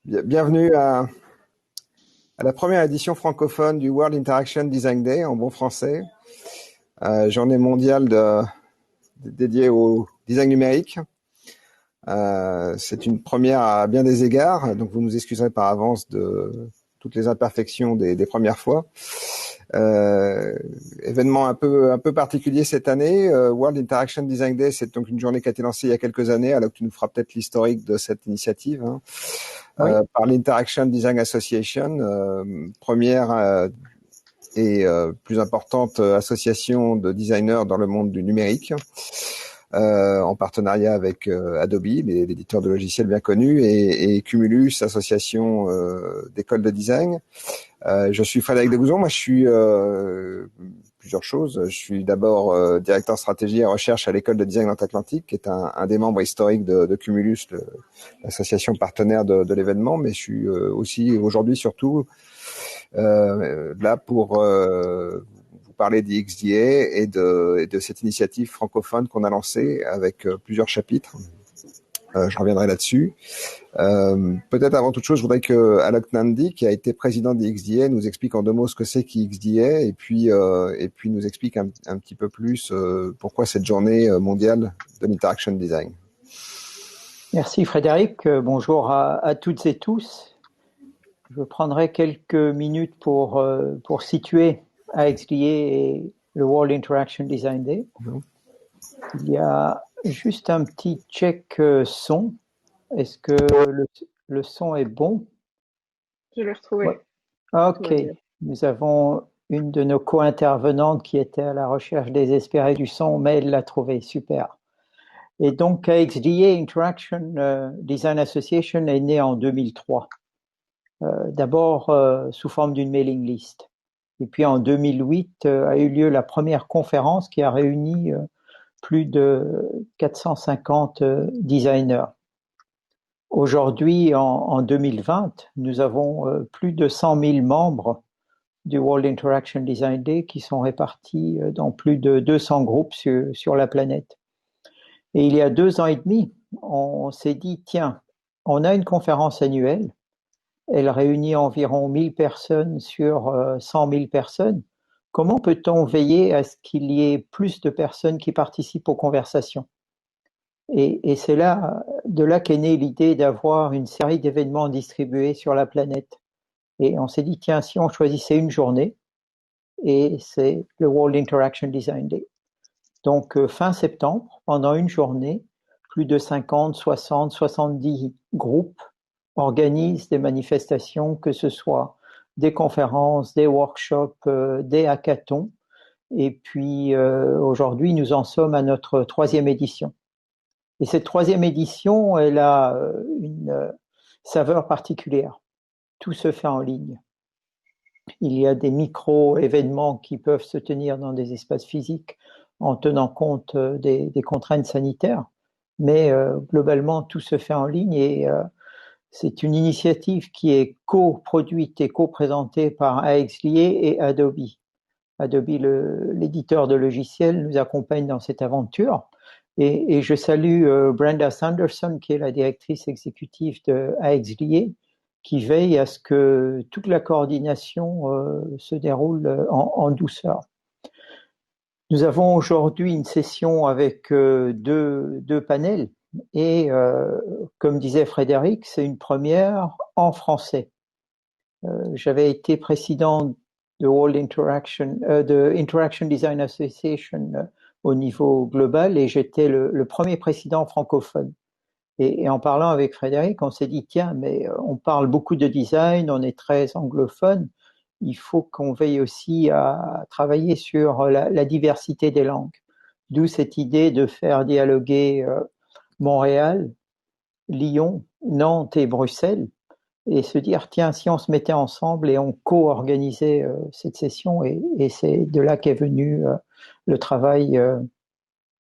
Bienvenue à la première édition francophone du World Interaction Design Day en bon français, journée mondiale dédiée au design numérique. C'est une première à bien des égards, donc vous nous excuserez par avance de toutes les imperfections des premières fois. Événement un peu particulier cette année. World Interaction Design Day, c'est donc une journée qui a été lancée il y a quelques années, alors que tu nous feras peut-être l'historique de cette initiative, hein. Oui. Par l'Interaction Design Association, première et plus importante association de designers dans le monde du numérique, en partenariat avec Adobe, l'éditeur de logiciels bien connu, et Cumulus, association d'écoles de design. Je suis Frédéric Degouzon, moi je suis plusieurs choses. Je suis d'abord directeur stratégie et recherche à l'école de design Atlantique, qui est un des membres historiques de Cumulus, l'association partenaire de l'événement, mais je suis aussi aujourd'hui surtout là pour vous parler d'XDA et de cette initiative francophone qu'on a lancée avec plusieurs chapitres. Je reviendrai là-dessus. Peut-être avant toute chose, je voudrais que Alok Nandi, qui a été président d'XDA, nous explique en 2 mots ce que c'est qu'XDA et puis nous explique un petit peu plus pourquoi cette journée mondiale de l'interaction design. Merci Frédéric. Bonjour à toutes et tous. Je prendrai quelques minutes pour situer XDA et le World Interaction Design Day. Il y a juste un petit check son. Est-ce que le son est bon? Je l'ai retrouvé. Ouais. Ok. Nous avons une de nos co-intervenantes qui était à la recherche désespérée du son, mais elle l'a trouvé. Super. Et donc, XDA, Interaction Design Association, est née en 2003. D'abord sous forme d'une mailing list. Et puis en 2008 a eu lieu la première conférence qui a réuni plus de 450 designers. Aujourd'hui, en 2020, nous avons plus de 100 000 membres du World Interaction Design Day qui sont répartis dans plus de 200 groupes sur la planète. Et il y a 2 ans et demi, on s'est dit, tiens, on a une conférence annuelle, elle réunit environ 1000 personnes sur 100 000 personnes. Comment peut-on veiller à ce qu'il y ait plus de personnes qui participent aux conversations? Et c'est de là qu'est née l'idée d'avoir une série d'événements distribués sur la planète. Et on s'est dit, tiens, si on choisissait une journée, et c'est le World Interaction Design Day. Donc, fin septembre, pendant une journée, plus de 50, 60, 70 groupes organisent des manifestations, que ce soit des conférences, des workshops, des hackathons. Et puis, aujourd'hui, nous en sommes à notre 3e édition. Et cette 3e édition, elle a une saveur particulière. Tout se fait en ligne. Il y a des micro-événements qui peuvent se tenir dans des espaces physiques en tenant compte des contraintes sanitaires, mais globalement, tout se fait en ligne et c'est une initiative qui est coproduite et coprésentée par AXDA et Adobe. Adobe, l'éditeur de logiciels, nous accompagne dans cette aventure. Et je salue Brenda Sanderson, qui est la directrice exécutive de AXDA, qui veille à ce que toute la coordination se déroule en douceur. Nous avons aujourd'hui une session avec deux panels et comme disait Frédéric, c'est une première en français. J'avais été président de World Interaction, de Interaction Design Association au niveau global et j'étais le premier président francophone. Et en parlant avec Frédéric, on s'est dit, tiens, mais on parle beaucoup de design, on est très anglophone, il faut qu'on veille aussi à travailler sur la diversité des langues. D'où cette idée de faire dialoguer Montréal, Lyon, Nantes et Bruxelles, et se dire, tiens, si on se mettait ensemble et on co-organisait cette session, et c'est de là qu'est venu le travail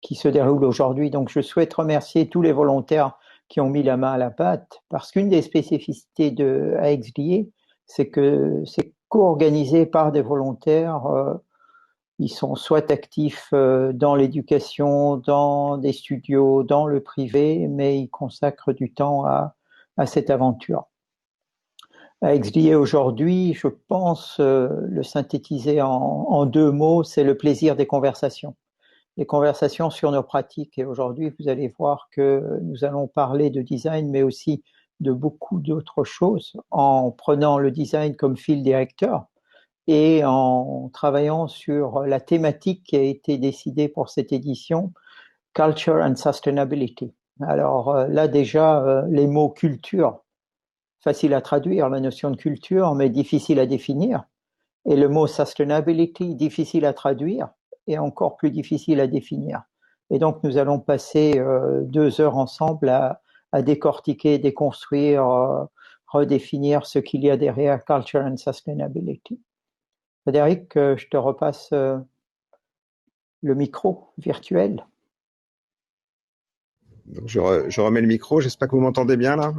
qui se déroule aujourd'hui. Donc, je souhaite remercier tous les volontaires qui ont mis la main à la pâte, parce qu'une des spécificités de AXDA, c'est que c'est co-organisé par des volontaires. Ils sont soit actifs dans l'éducation, dans des studios, dans le privé, mais ils consacrent du temps à cette aventure. XDA aujourd'hui, je pense le synthétiser en 2 mots, c'est le plaisir des conversations. Les conversations sur nos pratiques. Et aujourd'hui, vous allez voir que nous allons parler de design, mais aussi de beaucoup d'autres choses en prenant le design comme fil directeur et en travaillant sur la thématique qui a été décidée pour cette édition, Culture and Sustainability. Alors là déjà, les mots culture, facile à traduire, la notion de culture, mais difficile à définir. Et le mot sustainability, difficile à traduire et encore plus difficile à définir. Et donc, nous allons passer 2 heures ensemble à décortiquer, déconstruire, redéfinir ce qu'il y a derrière Culture and Sustainability. Frédéric, je te repasse le micro virtuel. Donc je remets le micro. J'espère que vous m'entendez bien là.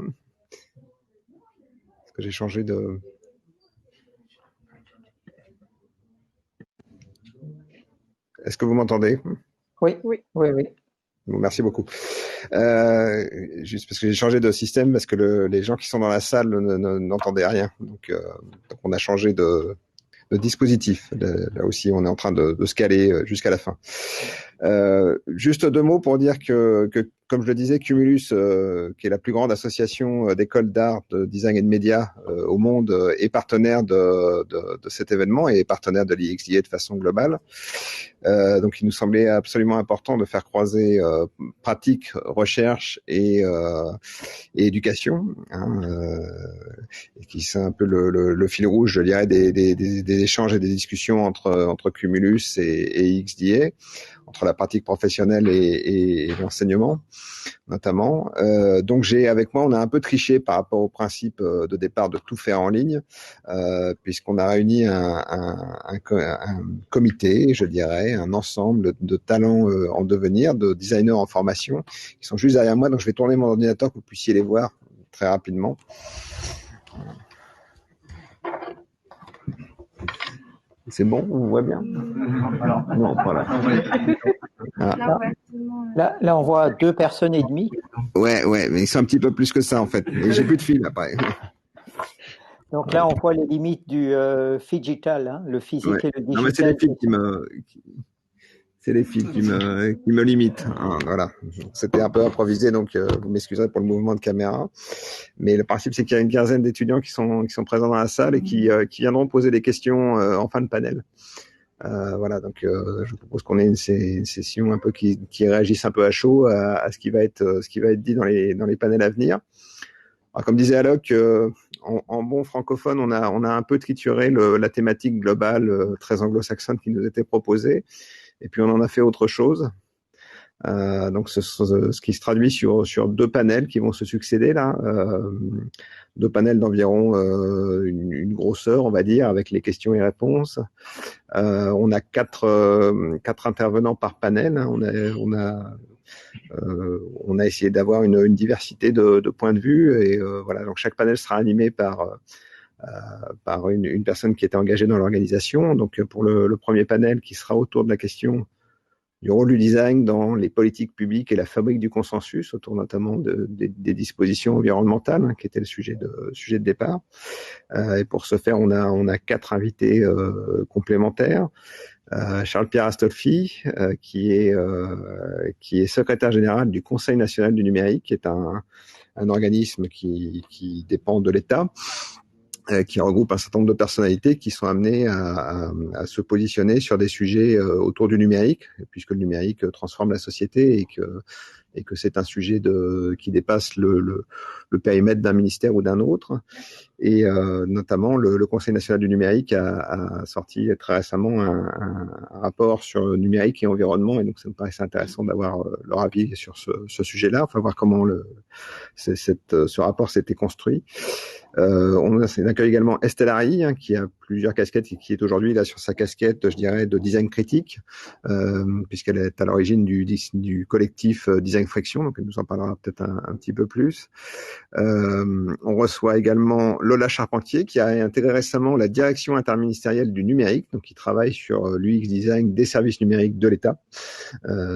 Parce que j'ai changé de... Est-ce que vous m'entendez? Oui. Bon, merci beaucoup. Juste parce que j'ai changé de système, parce que les gens qui sont dans la salle n'entendaient rien. Donc on a changé de dispositif. Là aussi, on est en train de se caler jusqu'à la fin. Juste 2 mots pour dire que comme je le disais, Cumulus, qui est la plus grande association d'écoles d'art, de design et de médias au monde, est partenaire de cet événement et est partenaire de l'IXDA de façon globale. Donc, il nous semblait absolument important de faire croiser pratique, recherche et éducation, et qui c'est un peu le fil rouge, je dirais, des échanges et des discussions entre Cumulus et XDA, entre la pratique professionnelle et l'enseignement notamment. Donc j'ai avec moi, on a un peu triché par rapport au principe de départ de tout faire en ligne, puisqu'on a réuni un comité, je dirais, un ensemble de talents en devenir, de designers en formation, qui sont juste derrière moi. Donc je vais tourner mon ordinateur pour que vous puissiez les voir très rapidement. C'est bon, on voit bien? Non, voilà. Là, on voit 2 personnes et demie. Ouais, mais ils sont un petit peu plus que ça, en fait. Et j'ai plus de fil, après. Donc là, on voit les limites du digital, hein, le physique et le digital. Non, mais c'est les fils qui me limitent. Hein, voilà. C'était un peu improvisé, donc vous m'excuserez pour le mouvement de caméra. Mais le principe, c'est qu'il y a une quinzaine d'étudiants qui sont présents dans la salle et qui viendront poser des questions en fin de panel. Voilà, donc je vous propose qu'on ait une session un peu qui réagisse un peu à chaud à ce qui va être dit dans les panels à venir. Alors, comme disait Alok, en bon francophone, on a un peu trituré la thématique globale très anglo-saxonne qui nous était proposée, et puis on en a fait autre chose. Donc ce qui se traduit sur 2 panels qui vont se succéder là, 2 panels d'environ une grosseur, on va dire, avec les questions et réponses. On a 4 intervenants par panel. Hein. On a essayé d'avoir une diversité de points de vue, et voilà. Donc chaque panel sera animé par une personne qui était engagée dans l'organisation. Donc pour le premier panel, qui sera autour de la question du rôle du design dans les politiques publiques et la fabrique du consensus, autour notamment des dispositions environnementales, hein, qui était le sujet de départ. Et pour ce faire, on a 4 invités complémentaires. Charles-Pierre Astolfi, qui est secrétaire général du Conseil national du numérique, qui est un organisme qui dépend de l'État, qui regroupe un certain nombre de personnalités qui sont amenées à se positionner sur des sujets autour du numérique, puisque le numérique transforme la société et que c'est un sujet qui dépasse le périmètre d'un ministère ou d'un autre. Et notamment, le Conseil national du numérique a sorti très récemment un rapport sur le numérique et environnement, et donc ça me paraissait intéressant d'avoir leur avis sur ce sujet-là, enfin voir comment ce rapport s'était construit. On accueille également Estelle Harry, hein, qui a plusieurs casquettes et qui est aujourd'hui là sur sa casquette, je dirais, de design critique, puisqu'elle est à l'origine du collectif Design Friction, donc elle nous en parlera peut-être un petit peu plus. On reçoit également Lola Charpentier, qui a intégré récemment la direction interministérielle du numérique, donc qui travaille sur l'UX design des services numériques de l'État.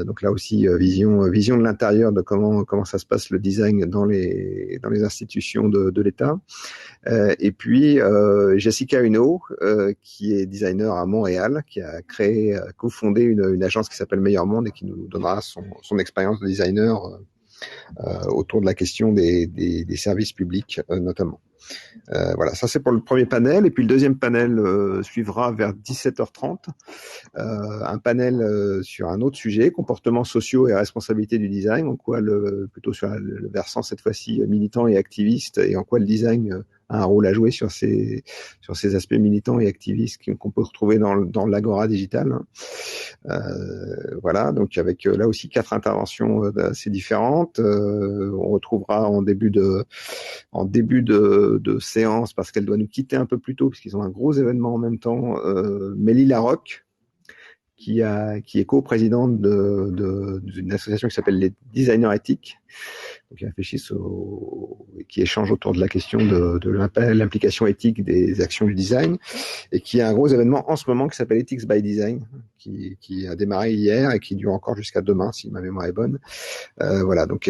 Donc là aussi, vision de l'intérieur de comment ça se passe le design dans les institutions de l'État. Et puis Jessica Huneau, qui est designer à Montréal, qui a cofondé une agence qui s'appelle Meilleur Monde et qui nous donnera son expérience de designer autour de la question des services publics notamment. Voilà, ça c'est pour le premier panel. Et puis le deuxième panel suivra vers 17h30. Un panel sur un autre sujet, comportements sociaux et responsabilité du design, en quoi plutôt sur le versant cette fois-ci militant et activiste, et en quoi le design a un rôle à jouer sur ces aspects militants et activistes qu'on peut retrouver dans l'agora digitale. Voilà, donc avec là aussi 4 interventions assez différentes. On retrouvera en début de séance, parce qu'elle doit nous quitter un peu plus tôt, puisqu'ils ont un gros événement en même temps, Mélie Larocque, qui est co-présidente d'une association qui s'appelle les Designers Éthiques, qui réfléchissent qui échangent autour de la question de l'implication éthique des actions du design, et qui a un gros événement en ce moment qui s'appelle Ethics by Design, qui a démarré hier et qui dure encore jusqu'à demain, si ma mémoire est bonne. Voilà, donc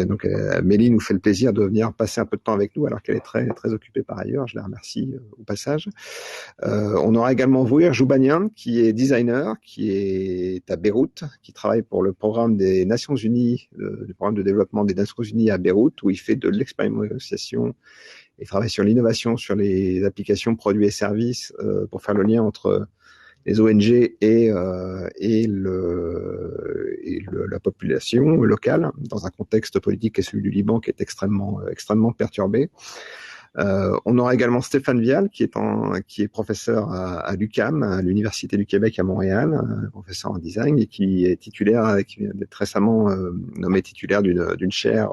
Mélie nous fait le plaisir de venir passer un peu de temps avec nous, alors qu'elle est très très occupée par ailleurs. Je la remercie au passage. On aura également Vouir Joubanian, qui est designer, qui est à Beyrouth, qui travaille pour le programme des Nations Unies, le programme de développement des Nations Unies à Beyrouth, où il fait de l'expérimentation et travaille sur l'innovation, sur les applications produits et services, pour faire le lien entre les ONG et la population locale, dans un contexte politique qui est celui du Liban, qui est extrêmement perturbé. On aura également Stéphane Vial, qui est professeur à l'UQAM, à l'Université du Québec à Montréal, professeur en design, et qui est titulaire, qui vient d'être récemment nommé titulaire d'une chaire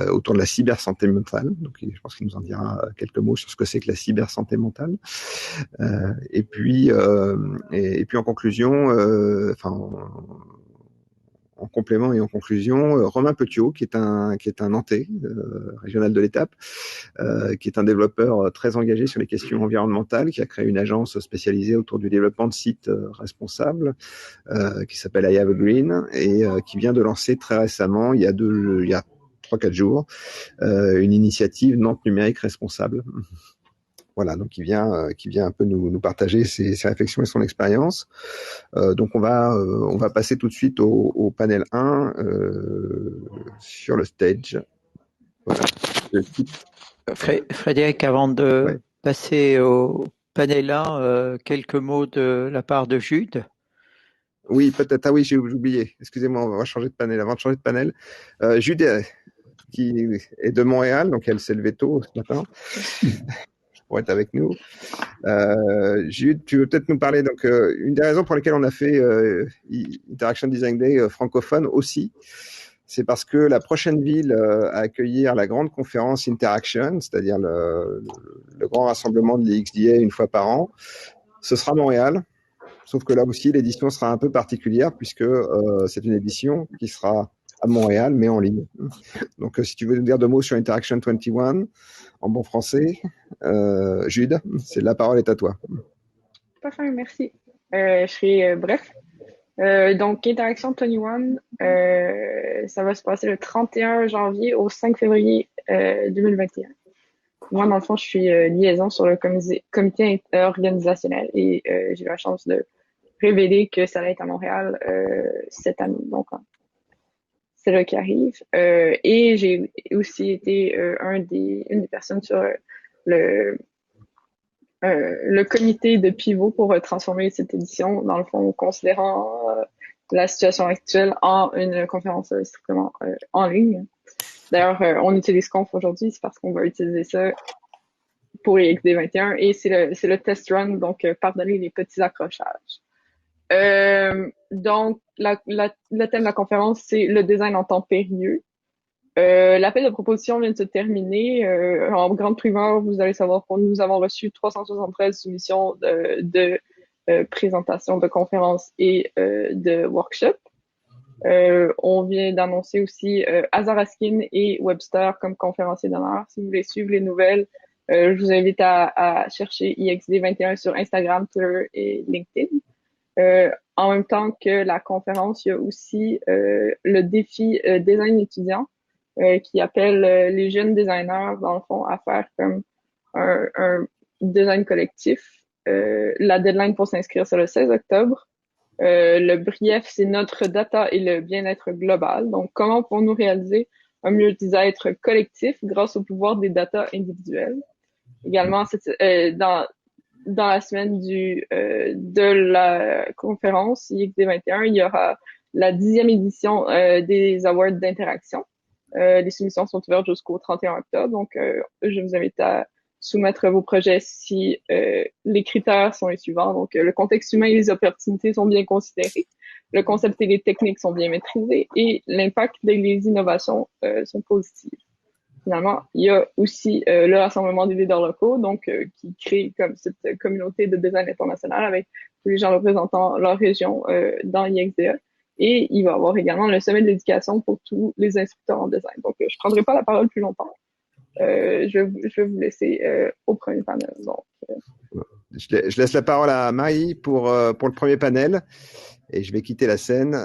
autour de la cybersanté mentale. Donc, je pense qu'il nous en dira quelques mots sur ce que c'est que la cybersanté mentale. Et puis en conclusion, en complément et en conclusion, Romain Petiot, qui est un Nantais, régional de l'Étape, qui est un développeur très engagé sur les questions environnementales, qui a créé une agence spécialisée autour du développement de sites responsables, qui s'appelle I Have a Green, et qui vient de lancer très récemment, il y a 3-4 jours, une initiative Nantes numérique responsable. Voilà, donc qui vient un peu nous partager ses réflexions et son expérience. Donc on va passer tout de suite au panel 1 sur le stage. Voilà. Frédéric, avant de passer au panel 1, quelques mots de la part de Jude. Oui, peut-être. Ah oui, j'ai oublié. Excusez-moi, on va changer de panel. Avant de changer de panel, Jude, qui est de Montréal, donc elle s'est levée tôt ce matin pour être avec nous. Jude, tu veux peut-être nous parler, donc une des raisons pour lesquelles on a fait Interaction Design Day francophone aussi, c'est parce que la prochaine ville à accueillir la grande conférence Interaction, c'est-à-dire le grand rassemblement de l'XDA une fois par an, ce sera Montréal. Sauf que là aussi, l'édition sera un peu particulière, puisque c'est une édition qui sera à Montréal, mais en ligne. Donc, si tu veux nous dire 2 mots sur Interaction 21, en bon français, Jude, la parole est à toi. Parfait, merci. Je serai bref. Donc, Interaction 21, ça va se passer le 31 janvier au 5 février 2021. Moi, dans le fond, je suis liaison sur le comité organisationnel et j'ai eu la chance de révéler que ça allait être à Montréal cette année. Donc, c'est là qui arrive. Et j'ai aussi été une des personnes sur le comité de pivot pour transformer cette édition, dans le fond, considérant la situation actuelle en une conférence strictement en ligne. D'ailleurs, on utilise Conf aujourd'hui, c'est parce qu'on va utiliser ça pour EXD 21 et c'est le test run, donc pardonnez les petits accrochages. Donc, le thème de la conférence, c'est le design en temps périlleux. L'appel de proposition vient de se terminer. En grande primeur, vous allez savoir que nous avons reçu 373 soumissions de présentations, de conférences et de workshops. On vient d'annoncer aussi Azar Askin et Webster comme conférenciers d'honneur. Si vous voulez suivre les nouvelles, je vous invite à chercher IXD21 sur Instagram, Twitter et LinkedIn. En même temps que la conférence, il y a aussi le défi design étudiant qui appelle les jeunes designers, dans le fond, à faire comme un design collectif. La deadline pour s'inscrire, c'est le 16 octobre. Le brief, c'est notre data et le bien-être global. Donc, comment pouvons-nous réaliser un mieux-être collectif grâce au pouvoir des data individuelles? Également, dans la semaine de la conférence IXD21, il y aura la 10e édition des Awards d'interaction. Les soumissions sont ouvertes jusqu'au 31 octobre, donc je vous invite à soumettre vos projets si les critères sont les suivants. Donc, le contexte humain et les opportunités sont bien considérés, le concept et les techniques sont bien maîtrisés et l'impact des innovations sont positifs. Finalement, il y a aussi le rassemblement des leaders locaux, donc qui crée comme cette communauté de design international avec tous les gens représentant leur région dans l'IXDE. Et il va y avoir également le sommet de l'éducation pour tous les instructeurs en design. Donc, je prendrai pas la parole plus longtemps. Je vais vous laisser au premier panel. Donc, je laisse la parole à Marie pour le premier panel et je vais quitter la scène.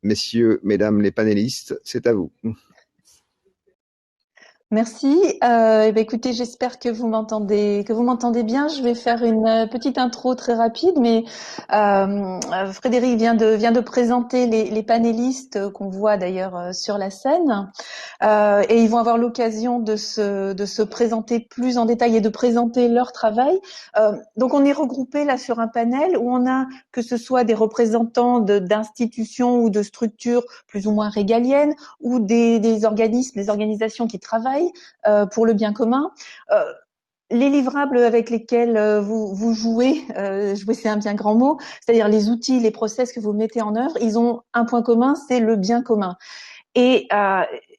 Messieurs, mesdames les panélistes, c'est à vous. Merci. Écoutez, j'espère que vous m'entendez bien. Je vais faire une petite intro très rapide, mais Frédéric vient de présenter les panélistes qu'on voit d'ailleurs sur la scène, et ils vont avoir l'occasion de se présenter plus en détail et de présenter leur travail. Donc, on est regroupé là sur un panel où on a que ce soit des représentants d'institutions ou de structures plus ou moins régaliennes ou des organismes, des organisations qui travaillent pour le bien commun. Les livrables avec lesquels vous jouez, jouer c'est un bien grand mot, c'est-à-dire les outils, les process que vous mettez en œuvre, ils ont un point commun, c'est le bien commun. Et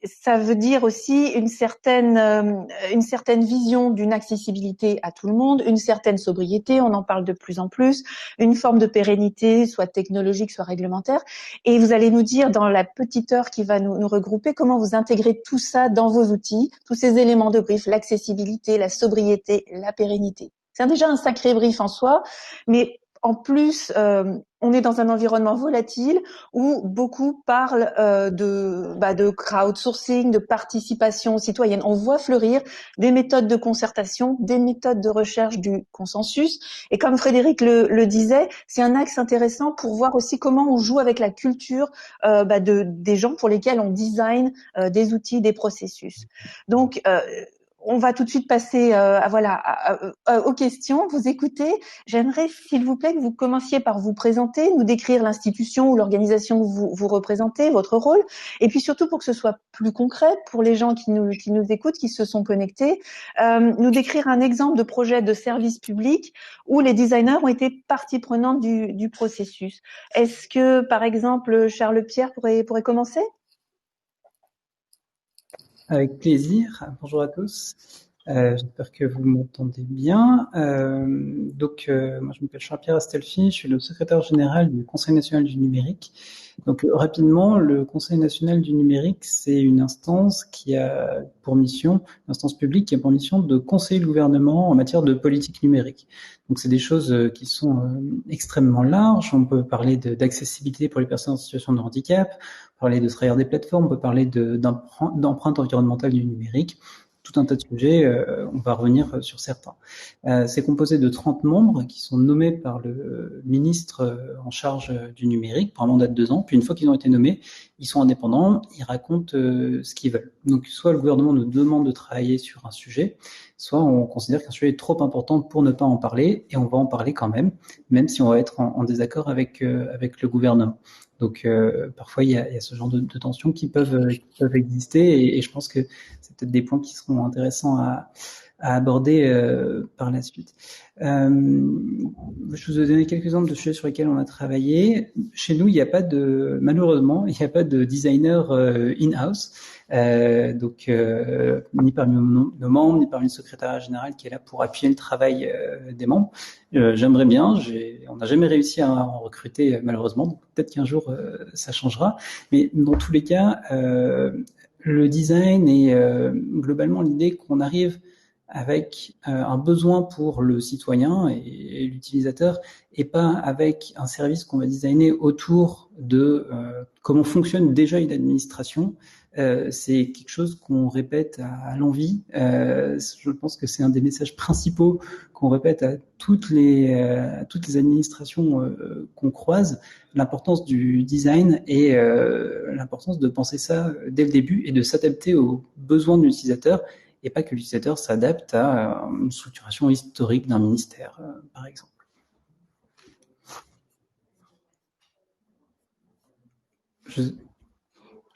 ça veut dire aussi une certaine vision d'une accessibilité à tout le monde, une certaine sobriété, on en parle de plus en plus, une forme de pérennité, soit technologique, soit réglementaire. Et vous allez nous dire dans la petite heure qui va nous regrouper comment vous intégrez tout ça dans vos outils, tous ces éléments de brief, l'accessibilité, la sobriété, la pérennité. C'est déjà un sacré brief en soi, mais en plus, on est dans un environnement volatile où beaucoup parlent de crowdsourcing, de participation citoyenne. On voit fleurir des méthodes de concertation, des méthodes de recherche du consensus. Et comme Frédéric le disait, c'est un axe intéressant pour voir aussi comment on joue avec la culture des gens pour lesquels on design des outils, des processus. Donc, on va tout de suite passer aux questions. Vous écoutez. J'aimerais, s'il vous plaît, que vous commenciez par vous présenter, nous décrire l'institution ou l'organisation que vous représentez, votre rôle, et puis surtout pour que ce soit plus concret pour les gens qui nous écoutent, qui se sont connectés, nous décrire un exemple de projet de service public où les designers ont été partie prenante du processus. Est-ce que, par exemple, Charles-Pierre pourrait commencer ? Avec plaisir. Bonjour à tous. J'espère que vous m'entendez bien. Moi, je m'appelle Charles-Pierre Astelfi, je suis le secrétaire général du Conseil national du numérique. Donc, rapidement, le Conseil national du numérique, c'est une instance qui a pour mission, une instance publique qui a pour mission de conseiller le gouvernement en matière de politique numérique. Donc, c'est des choses qui sont extrêmement larges. On peut parler d'accessibilité pour les personnes en situation de handicap, parler de travailleurs des plateformes, on peut parler d'empreinte environnementale du numérique. Tout un tas de sujets, on va revenir sur certains. C'est composé de 30 membres qui sont nommés par le ministre en charge du numérique pour un mandat de 2 ans. Puis une fois qu'ils ont été nommés, ils sont indépendants, ils racontent ce qu'ils veulent. Donc soit le gouvernement nous demande de travailler sur un sujet, soit on considère qu'un sujet est trop important pour ne pas en parler, et on va en parler quand même si on va être en désaccord avec le gouvernement. Donc parfois il y a ce genre de tensions qui peuvent exister, et je pense que c'est peut-être des points qui seront intéressants à aborder par la suite. Je vous ai donné quelques exemples de sujets sur lesquels on a travaillé. Chez nous, malheureusement, il n'y a pas de designer in-house. Donc ni parmi nos membres, ni parmi le secrétariat général qui est là pour appuyer le travail des membres. J'aimerais bien, on n'a jamais réussi à en recruter malheureusement, donc peut-être qu'un jour ça changera. Mais dans tous les cas, le design et globalement l'idée qu'on arrive avec un besoin pour le citoyen et l'utilisateur, et pas avec un service qu'on va designer autour de comment fonctionne déjà une administration. C'est quelque chose qu'on répète à l'envi. Je pense que c'est un des messages principaux qu'on répète à toutes les administrations qu'on croise, l'importance du design et l'importance de penser ça dès le début et de s'adapter aux besoins de l'utilisateur, et pas que l'utilisateur s'adapte à une structuration historique d'un ministère, par exemple. Je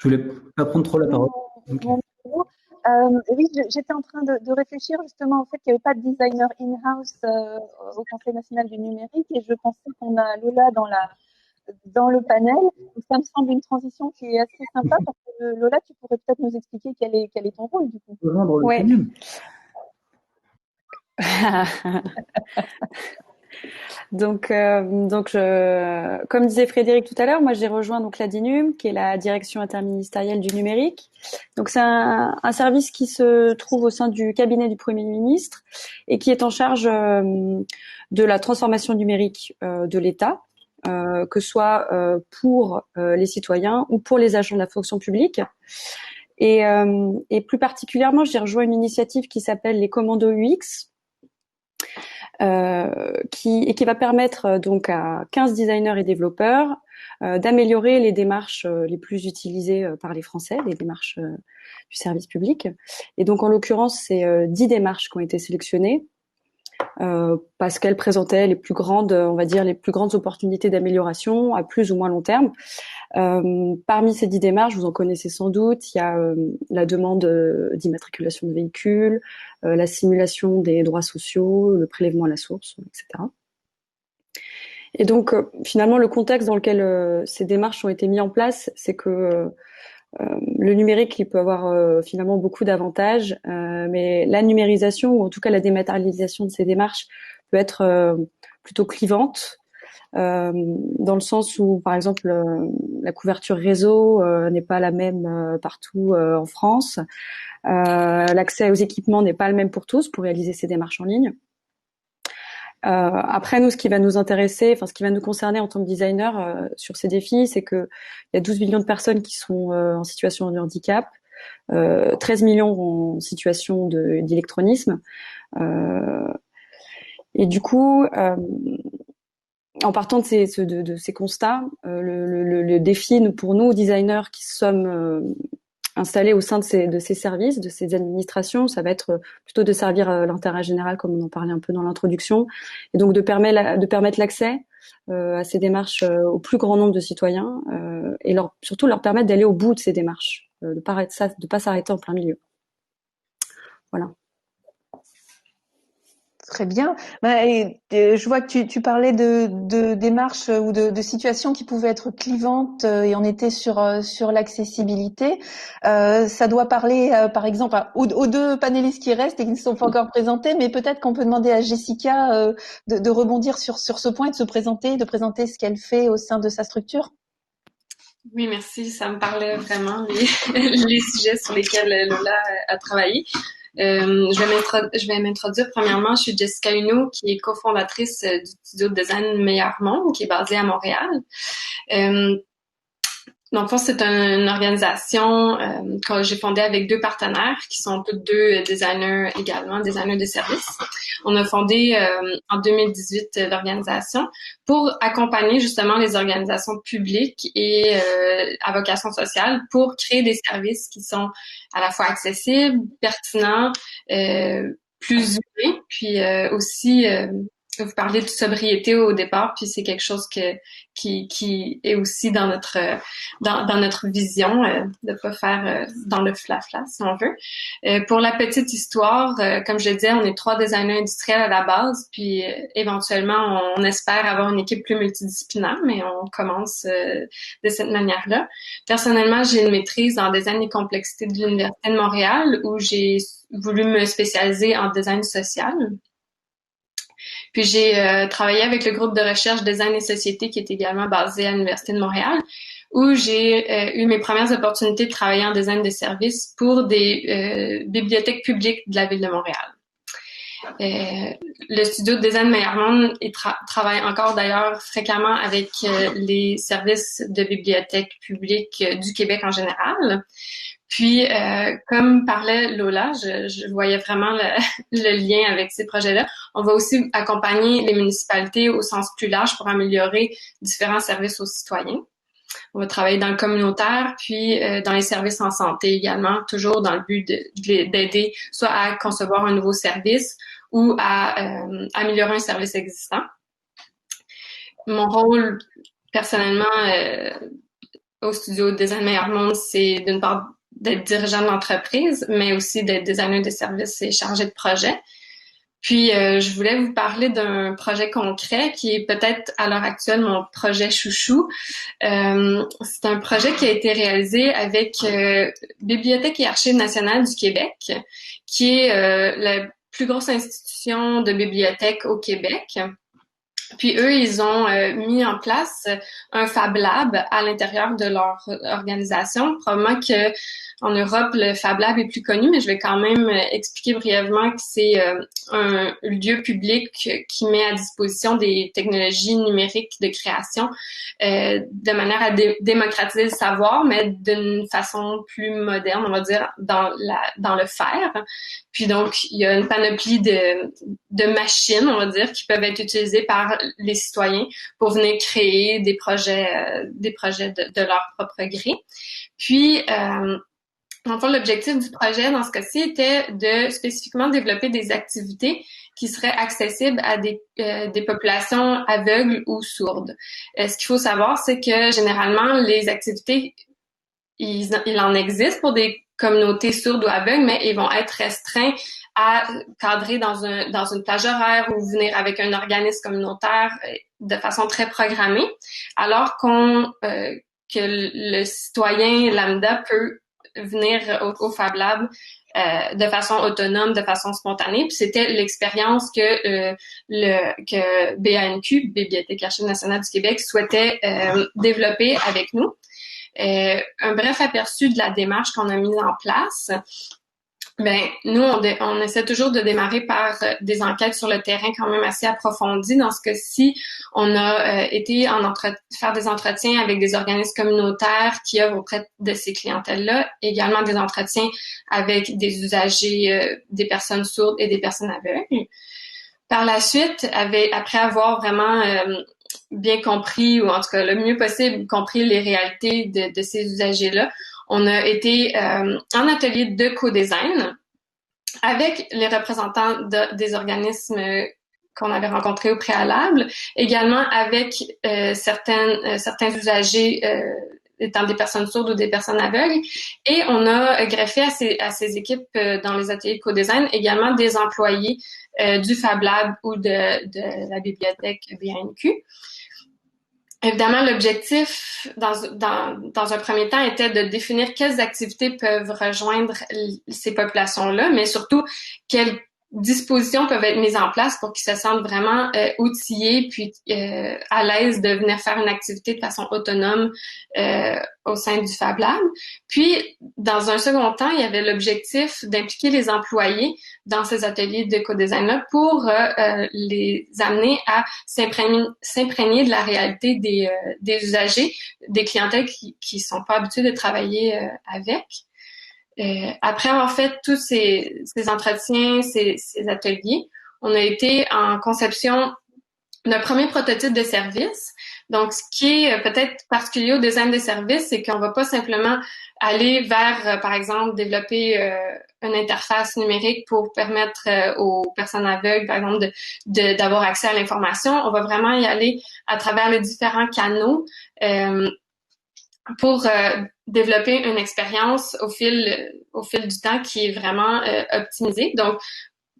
voulais pas prendre trop la parole. Oui, j'étais en train de réfléchir justement au fait qu'il n'y avait pas de designer in-house au Conseil national du numérique, et je pensais qu'on a Lola dans le panel. Donc, ça me semble une transition qui est assez sympa, parce que Lola, tu pourrais peut-être nous expliquer quel est ton rôle du coup. Ouais. Donc, comme disait Frédéric tout à l'heure, moi j'ai rejoint donc la DINUM, qui est la direction interministérielle du numérique. Donc c'est un service qui se trouve au sein du cabinet du Premier ministre et qui est en charge de la transformation numérique de l'État, que ce soit pour les citoyens ou pour les agents de la fonction publique. Et plus particulièrement, j'ai rejoint une initiative qui s'appelle les commandos UX, qui va permettre donc à 15 designers et développeurs d'améliorer les démarches les plus utilisées par les Français, les démarches du service public. Et donc en l'occurrence, c'est 10 démarches qui ont été sélectionnées parce qu'elles présentaient les plus grandes, on va dire, les plus grandes opportunités d'amélioration à plus ou moins long terme. Parmi ces 10 démarches, vous en connaissez sans doute, il y a la demande d'immatriculation de véhicules, la simulation des droits sociaux, le prélèvement à la source, etc. Et donc, finalement, le contexte dans lequel ces démarches ont été mises en place, c'est que le numérique, il peut avoir finalement beaucoup d'avantages, mais la numérisation, ou en tout cas la dématérialisation de ces démarches, peut être plutôt clivante. Dans le sens où, par exemple, la couverture réseau n'est pas la même partout en France. L'accès aux équipements n'est pas le même pour tous pour réaliser ces démarches en ligne. Après, nous, ce qui va nous intéresser, enfin, ce qui va nous concerner en tant que designer sur ces défis, c'est que il y a 12 millions de personnes qui sont en situation de handicap, 13 millions en situation d'électronisme. Et du coup, en partant de ces constats, le défi pour nous, designers qui sommes installés au sein de ces services, de ces administrations, ça va être plutôt de servir l'intérêt général, comme on en parlait un peu dans l'introduction, et donc de permettre l'accès à ces démarches au plus grand nombre de citoyens, et surtout leur permettre d'aller au bout de ces démarches, de pas s'arrêter en plein milieu. Voilà. Très bien. Je vois que tu parlais de démarches ou de situations qui pouvaient être clivantes, et on était sur l'accessibilité. Ça doit parler, par exemple, aux deux panélistes qui restent et qui ne sont pas encore présentés, mais peut-être qu'on peut demander à Jessica de rebondir sur ce point et de présenter ce qu'elle fait au sein de sa structure. Oui, merci. Ça me parlait vraiment les sujets sur lesquels Lola a travaillé. Je vais m'introduire. Premièrement, je suis Jessica Huneau, qui est cofondatrice du studio de design Meilleur Monde, qui est basé à Montréal. Donc, c'est une organisation que j'ai fondée avec deux partenaires qui sont tous deux designers également, designers de services. On a fondé en 2018 l'organisation pour accompagner justement les organisations publiques et à vocation sociale pour créer des services qui sont à la fois accessibles, pertinents, plus humains, puis aussi vous parliez de sobriété au départ, puis c'est quelque chose qui est aussi dans notre vision, de pas faire dans le flafla, si on veut. Pour la petite histoire, comme je le disais, on est 3 designers industriels à la base, puis éventuellement, on espère avoir une équipe plus multidisciplinaire, mais on commence de cette manière-là. Personnellement, j'ai une maîtrise en design et complexité de l'Université de Montréal, où j'ai voulu me spécialiser en design social. Puis j'ai travaillé avec le groupe de recherche Design et Société qui est également basé à l'Université de Montréal, où j'ai eu mes premières opportunités de travailler en design de service pour des bibliothèques publiques de la ville de Montréal. Le studio de design Meilleur Monde travaille encore d'ailleurs fréquemment avec les services de bibliothèques publiques du Québec en général. Puis, comme parlait Lola, je voyais vraiment le lien avec ces projets-là. On va aussi accompagner les municipalités au sens plus large pour améliorer différents services aux citoyens. On va travailler dans le communautaire, puis dans les services en santé également, toujours dans le but d'aider soit à concevoir un nouveau service ou à améliorer un service existant. Mon rôle, personnellement, au studio Design Meilleur Monde, c'est d'une part d'être dirigeant d'entreprise, mais aussi d'être designer de services et chargé de projet. Puis, je voulais vous parler d'un projet concret qui est peut-être à l'heure actuelle mon projet chouchou. C'est un projet qui a été réalisé avec Bibliothèque et Archives nationales du Québec, qui est la plus grosse institution de bibliothèque au Québec. Puis eux, ils ont mis en place un Fab Lab à l'intérieur de leur organisation. Probablement que en Europe, le Fab Lab est plus connu, mais je vais quand même expliquer brièvement que c'est un lieu public qui met à disposition des technologies numériques de création de manière à démocratiser le savoir, mais d'une façon plus moderne, on va dire, dans le faire. Puis donc, il y a une panoplie de machines, on va dire, qui peuvent être utilisées par les citoyens pour venir créer des projets de leur propre gré. Puis, en fait, l'objectif du projet, dans ce cas-ci, était de spécifiquement développer des activités qui seraient accessibles à des populations aveugles ou sourdes. Ce qu'il faut savoir, c'est que généralement, les activités, il en existe pour des communautés sourdes ou aveugles, mais ils vont être restreints à cadrer dans une plage horaire ou venir avec un organisme communautaire de façon très programmée, alors que le citoyen lambda peut venir au Fab Lab de façon autonome, de façon spontanée. Puis c'était l'expérience que BANQ, Bibliothèque Archives nationales du Québec, souhaitait développer avec nous. Un bref aperçu de la démarche qu'on a mise en place. Ben, nous, on essaie toujours de démarrer par des enquêtes sur le terrain quand même assez approfondies. Dans ce cas-ci, on a été faire des entretiens avec des organismes communautaires qui œuvrent auprès de ces clientèles-là, également des entretiens avec des usagers, des personnes sourdes et des personnes aveugles. Par la suite, après avoir vraiment bien compris, ou en tout cas le mieux possible compris les réalités de ces usagers-là, on a été en atelier de co-design avec les représentants des organismes qu'on avait rencontrés au préalable, également avec certains usagers étant des personnes sourdes ou des personnes aveugles, et on a greffé à ces équipes dans les ateliers de co-design également des employés du Fab Lab ou de la bibliothèque BANQ. Évidemment, l'objectif, dans un premier temps, était de définir quelles activités peuvent rejoindre ces populations-là, mais surtout, quelles dispositions peuvent être mises en place pour qu'ils se sentent vraiment outillés puis à l'aise de venir faire une activité de façon autonome au sein du Fab Lab. Puis, dans un second temps, il y avait l'objectif d'impliquer les employés dans ces ateliers de co-design-là pour les amener à s'imprégner de la réalité des usagers, des clientèles qui sont pas habitués de travailler avec. Après avoir fait tous ces entretiens, ces ateliers, on a été en conception d'un premier prototype de service. Donc, ce qui est peut-être particulier au design des services, c'est qu'on va pas simplement aller vers, par exemple, développer une interface numérique pour permettre aux personnes aveugles, par exemple, d'avoir accès à l'information. On va vraiment y aller à travers les différents canaux pour développer une expérience au fil du temps qui est vraiment optimisée. Donc,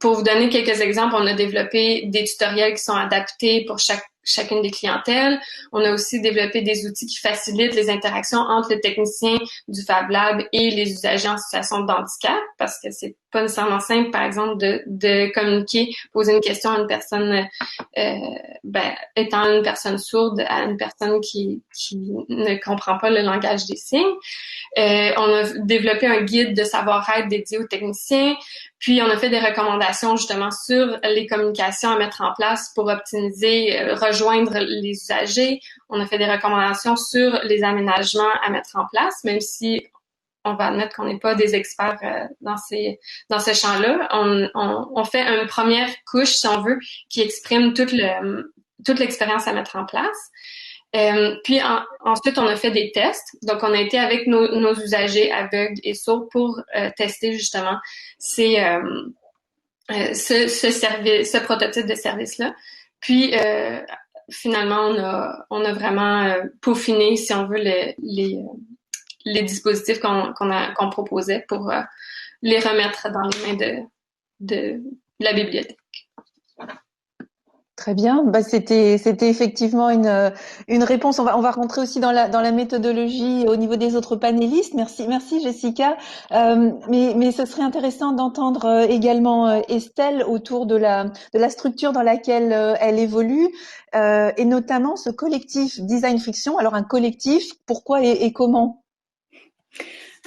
pour vous donner quelques exemples, on a développé des tutoriels qui sont adaptés pour chacune des clientèles. On a aussi développé des outils qui facilitent les interactions entre les techniciens du Fab Lab et les usagers en situation de handicap, parce que c'est pas nécessairement simple, par exemple, de communiquer, poser une question à une personne, étant une personne sourde à une personne qui ne comprend pas le langage des signes. On a développé un guide de savoir-être dédié aux techniciens. Puis, on a fait des recommandations justement sur les communications à mettre en place pour optimiser, rejoindre les usagers. On a fait des recommandations sur les aménagements à mettre en place, même si on va admettre qu'on n'est pas des experts dans ce champ-là. On fait une première couche, si on veut, qui exprime toute l'expérience à mettre en place. Puis ensuite, on a fait des tests. Donc, on a été avec nos usagers aveugles et sourds pour tester justement ce prototype de service-là. Puis, finalement, on a vraiment peaufiné, si on veut, les dispositifs qu'on proposait pour les remettre dans les mains de la bibliothèque. Très bien. Bah, c'était effectivement une réponse. On va rentrer aussi dans la méthodologie au niveau des autres panélistes. Merci Jessica. Mais ce serait intéressant d'entendre également Estelle autour de la structure dans laquelle elle évolue et notamment ce collectif Design Friction. Alors un collectif, pourquoi et comment?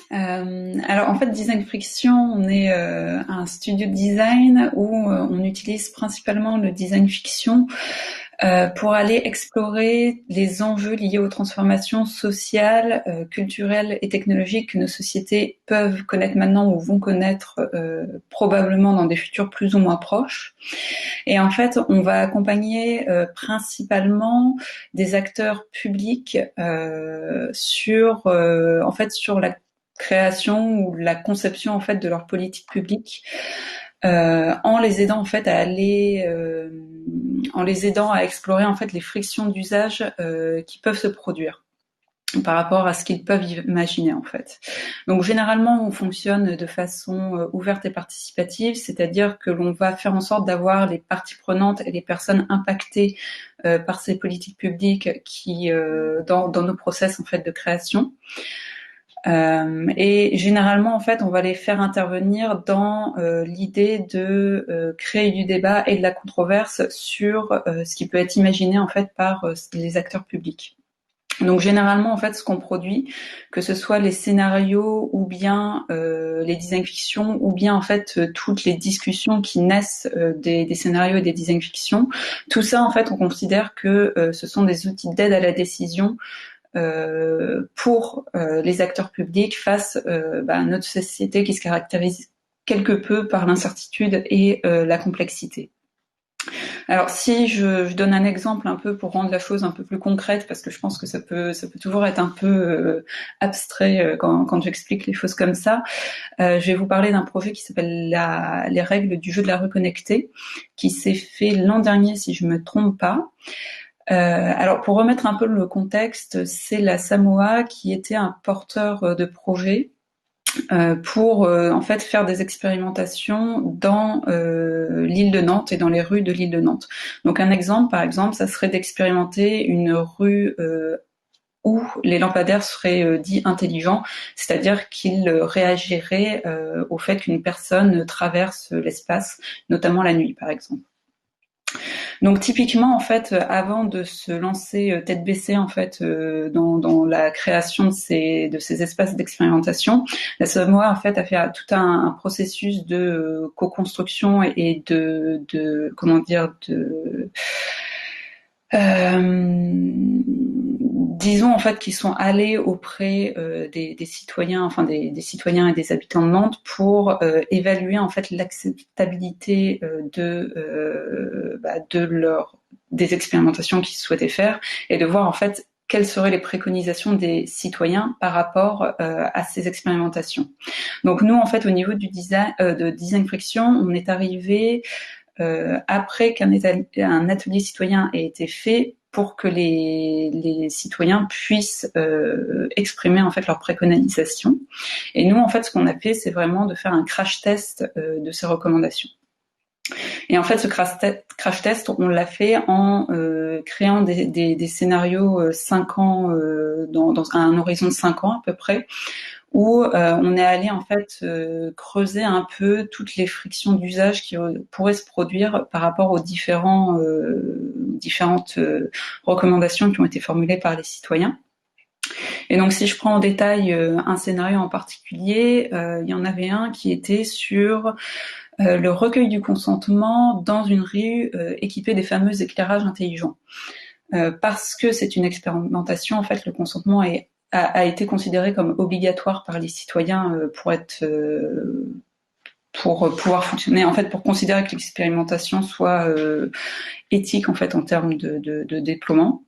Alors en fait, Design Friction, on est un studio de design où on utilise principalement le design fiction pour aller explorer les enjeux liés aux transformations sociales, culturelles et technologiques que nos sociétés peuvent connaître maintenant ou vont connaître probablement dans des futurs plus ou moins proches. Et en fait, on va accompagner principalement des acteurs publics sur la création ou la conception en fait de leur politique publique, en les aidant en fait en les aidant à explorer en fait les frictions d'usage qui peuvent se produire par rapport à ce qu'ils peuvent imaginer en fait. Donc généralement on fonctionne de façon ouverte et participative, c'est-à-dire que l'on va faire en sorte d'avoir les parties prenantes et les personnes impactées par ces politiques publiques qui dans nos process en fait de création. Et généralement, en fait, on va les faire intervenir dans l'idée de créer du débat et de la controverse sur ce qui peut être imaginé en fait par les acteurs publics. Donc généralement, en fait, ce qu'on produit, que ce soit les scénarios ou bien les design fiction, ou bien en fait toutes les discussions qui naissent des scénarios et des design fiction, tout ça, en fait, on considère que ce sont des outils d'aide à la décision pour les acteurs publics face à notre société qui se caractérise quelque peu par l'incertitude et la complexité. Alors si je donne un exemple un peu pour rendre la chose un peu plus concrète, parce que je pense que ça peut toujours être un peu abstrait quand j'explique les choses comme ça, je vais vous parler d'un projet qui s'appelle les règles du jeu de la rue connectée, qui s'est fait l'an dernier si je me trompe pas. Alors pour remettre un peu le contexte, c'est la Samoa qui était un porteur de projet pour en fait faire des expérimentations dans l'île de Nantes et dans les rues de l'île de Nantes. Donc un exemple, par exemple, ça serait d'expérimenter une rue où les lampadaires seraient dits intelligents, c'est-à-dire qu'ils réagiraient au fait qu'une personne traverse l'espace, notamment la nuit, par exemple. Donc typiquement en fait, avant de se lancer tête baissée en fait dans la création de ces espaces d'expérimentation, la Samoa en fait a fait tout un processus de co-construction et de disons en fait qu'ils sont allés auprès des citoyens, enfin des citoyens et des habitants de Nantes pour évaluer en fait l'acceptabilité des expérimentations qu'ils souhaitaient faire et de voir en fait quelles seraient les préconisations des citoyens par rapport à ces expérimentations. Donc nous en fait au niveau du design de Design Friction, on est arrivé après qu'un atelier citoyen ait été fait pour que les citoyens puissent exprimer en fait leurs préconisations. Et nous, en fait, ce qu'on a fait, c'est vraiment de faire un crash test de ces recommandations. Et en fait, ce crash test, on l'a fait en créant des scénarios 5 ans, dans un horizon de 5 ans à peu près, où on est allé en fait creuser un peu toutes les frictions d'usage qui pourraient se produire par rapport aux différentes recommandations qui ont été formulées par les citoyens. Et donc si je prends en détail un scénario en particulier, il y en avait un qui était sur le recueil du consentement dans une rue équipée des fameux éclairages intelligents. Parce que c'est une expérimentation, en fait, le consentement a été considéré comme obligatoire par les citoyens pour pouvoir fonctionner, en fait, pour considérer que l'expérimentation soit éthique en fait en termes de déploiement.